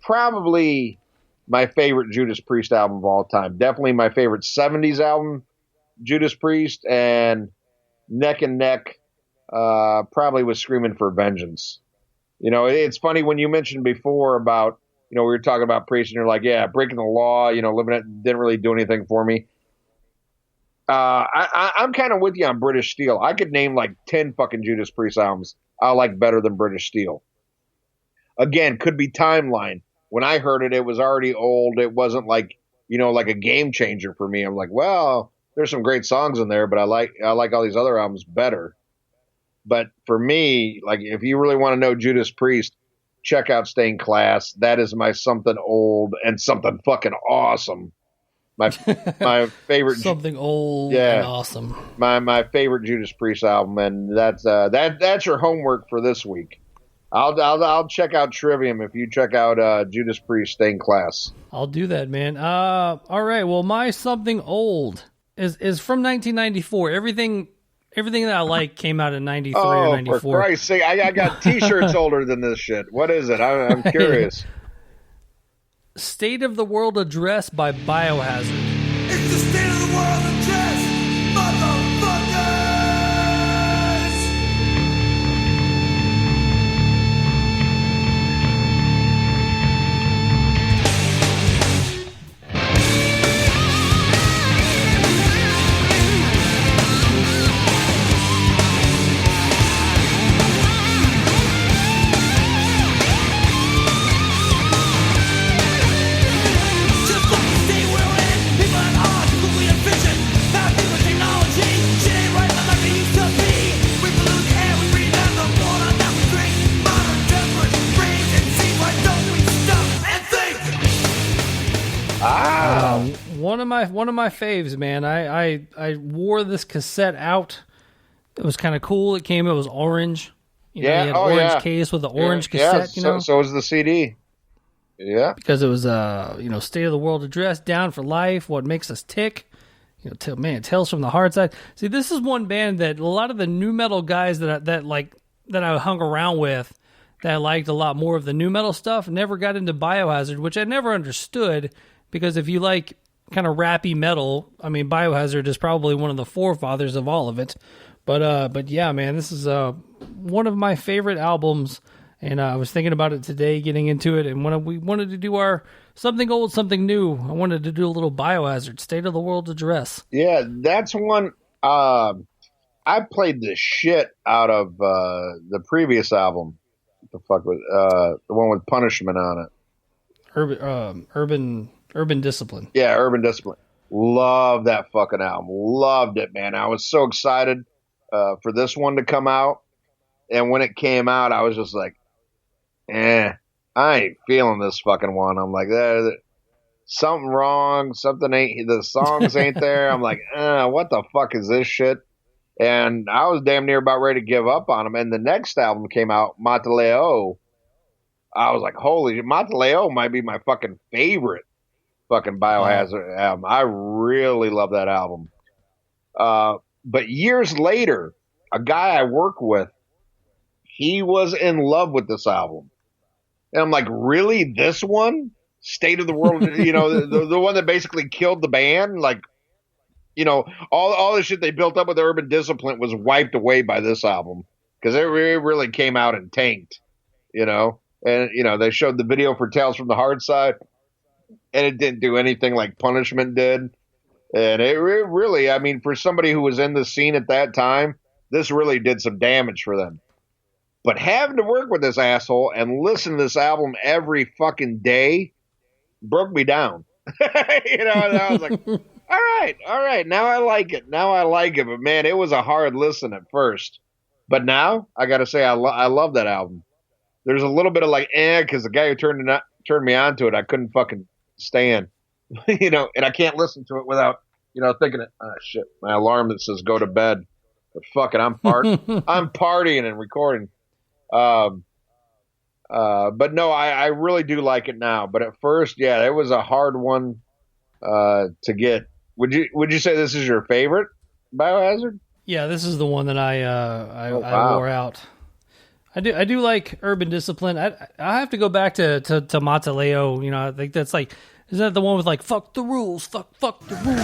probably my favorite Judas Priest album of all time. Definitely my favorite 70s album, Judas Priest, and neck and neck, probably with Screaming for Vengeance. It's funny when you mentioned before about, we were talking about Priest, and you're like, yeah, Breaking the Law, Living It didn't really do anything for me. I'm kind of with you on British Steel. I could name like 10 fucking Judas Priest albums I like better than British Steel. Again, could be timeline. When I heard it, it was already old. It wasn't like, like a game changer for me. I'm like, well, there's some great songs in there, but I like all these other albums better. But for me, like, if you really want to know Judas Priest, check out Stained Class. That is my something old and something fucking awesome. My favorite something old and awesome. My favorite Judas Priest album, and that's your homework for this week. I'll check out Trivium if you check out Judas Priest Stained Class. I'll do that, man. All right. Well, my something old is from 1994. Everything that I like came out in 93 or 94. For Christ's sake, I got T-shirts older than this shit. What is it? I'm curious. State of the World Address by Biohazard. It's the State of the World Address, motherfuckers! One of my faves, man. I wore this cassette out. It was kind of cool. It was orange. You had an orange case with the orange cassette. So was the CD. Yeah, because it was State of the World Address, Down for Life, What Makes Us Tick. Tales from the Hard Side. See, this is one band that a lot of the new metal guys that I hung around with, that I liked a lot more of the new metal stuff, never got into Biohazard, which I never understood, because if you like kind of rappy metal, I mean, Biohazard is probably one of the forefathers of all of it. But yeah, man, this is one of my favorite albums, and I was thinking about it today, getting into it, and when we wanted to do our something old, something new, I wanted to do a little Biohazard, State of the World Address. Yeah, that's one. I played the shit out of the previous album. What the fuck was the one with Punishment on it? Urban Urban Discipline. Yeah, Urban Discipline. Love that fucking album. Loved it, man. I was so excited for this one to come out. And when it came out, I was just like, I ain't feeling this fucking one. I'm like, something wrong. Something ain't, the songs ain't there. I'm like, what the fuck is this shit? And I was damn near about ready to give up on them. And the next album came out, Mataleo. I was like, holy, Mataleo might be my fucking favorite fucking Biohazard album. I really love that album. But years later, a guy I work with, he was in love with this album. And I'm like, really? This one? State of the World, the one that basically killed the band? Like, all the shit they built up with Urban Discipline was wiped away by this album. Because it really came out and tanked, And, they showed the video for Tales from the Hard Side. And it didn't do anything like Punishment did. And it really, I mean, for somebody who was in the scene at that time, this really did some damage for them. But having to work with this asshole and listen to this album every fucking day broke me down. And I was like, all right, now I like it. But man, it was a hard listen at first. But now, I got to say, I love that album. There's a little bit of like, because the guy who turned me on to it, I couldn't fucking stand. And I can't listen to it without, thinking, shit, my alarm that says go to bed. But fuck it, I'm partying and recording. But no, I really do like it now. But at first, yeah, it was a hard one to get. Would you say this is your favorite Biohazard? Yeah, this is the one that I wore out. I do like Urban Discipline. I have to go back to Mataleo. I think that's like, isn't that the one with like fuck the rules, fuck the rules?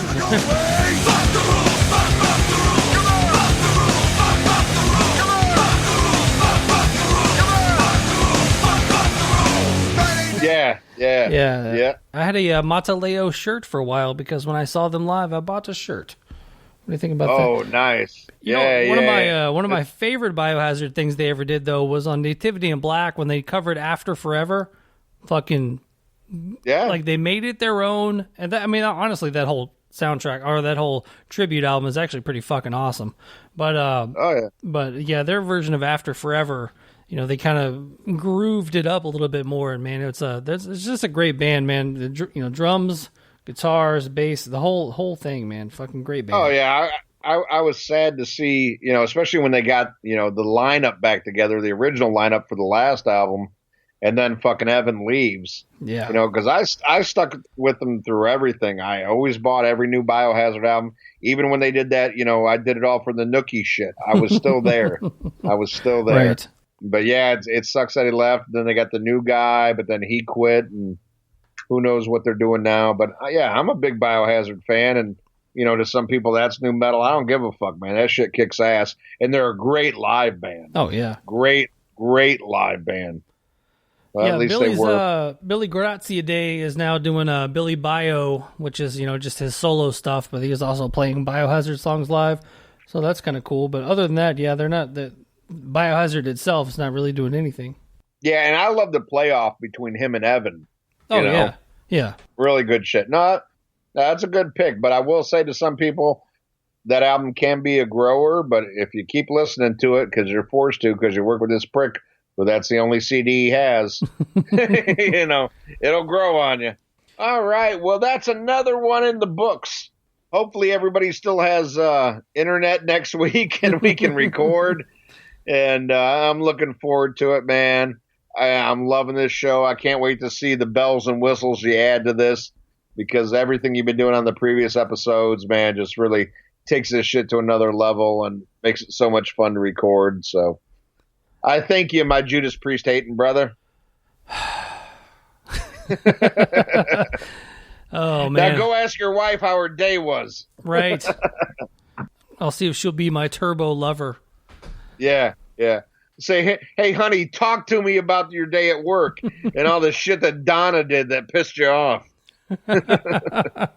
Yeah. I had a Mataleo shirt for a while because when I saw them live, I bought a shirt. What do you think about that? Oh, nice. One of my favorite Biohazard things they ever did though was on Nativity in Black when they covered After Forever. Fucking like they made it their own. And honestly, that whole soundtrack or that whole tribute album is actually pretty fucking awesome. But but yeah, their version of After Forever, they kind of grooved it up a little bit more, and man, it's just a great band, man. The drums, guitars, bass, the whole thing, man. Fucking great band. Oh yeah, I was sad to see, especially when they got the lineup back together, the original lineup for the last album, and then fucking Evan leaves. Yeah, because I stuck with them through everything. I always bought every new Biohazard album, even when they did that. I did it all for the Nookie shit. I was still there. Right. But yeah, it sucks that he left. Then they got the new guy, but then he quit, and who knows what they're doing now. But yeah, I'm a big Biohazard fan, and to some people that's new metal. I don't give a fuck, man. That shit kicks ass, and they're a great live band. Oh yeah, great live band. Well, yeah, at least they were. Billy Graziadei is now doing Billy Bio, which is just his solo stuff, but he is also playing Biohazard songs live, so that's kind of cool. But other than that, yeah, they're not the Biohazard itself is not really doing anything. Yeah, and I love the playoff between him and Evan. Yeah, really good shit. No, that's a good pick. But I will say to some people, that album can be a grower. But if you keep listening to it because you're forced to, because you work with this prick, well, that's the only CD he has. It'll grow on you. All right, well, that's another one in the books. Hopefully, everybody still has internet next week, and we can record. And I'm looking forward to it, man. I'm loving this show. I can't wait to see the bells and whistles you add to this, because everything you've been doing on the previous episodes, man, just really takes this shit to another level and makes it so much fun to record. So I thank you, my Judas Priest hating brother. Oh, man. Now go ask your wife how her day was. Right. I'll see if she'll be my turbo lover. Yeah. Say, hey, honey, talk to me about your day at work and all the shit that Donna did that pissed you off. I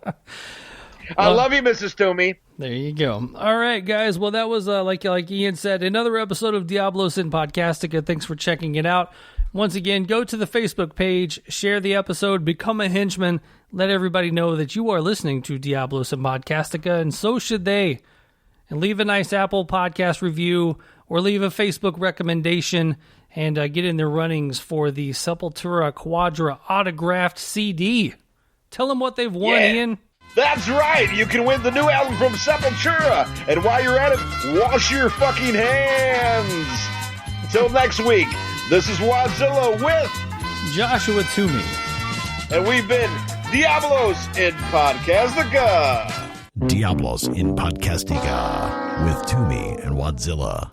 love you, Mrs. Toomey. There you go. All right, guys. Well, that was, like Ian said, another episode of Diablos in Podcastica. Thanks for checking it out. Once again, go to the Facebook page, share the episode, become a henchman, let everybody know that you are listening to Diablos and Podcastica, and so should they. And leave a nice Apple Podcast review or leave a Facebook recommendation and get in their runnings for the Sepultura Quadra autographed CD. Tell them what they've won, Ian. That's right. You can win the new album from Sepultura. And while you're at it, wash your fucking hands. Until next week, this is Wadzilla with Joshua Toomey. And we've been Diablos in Podcastica. Diablos in Podcastica with Toomey and Wadzilla.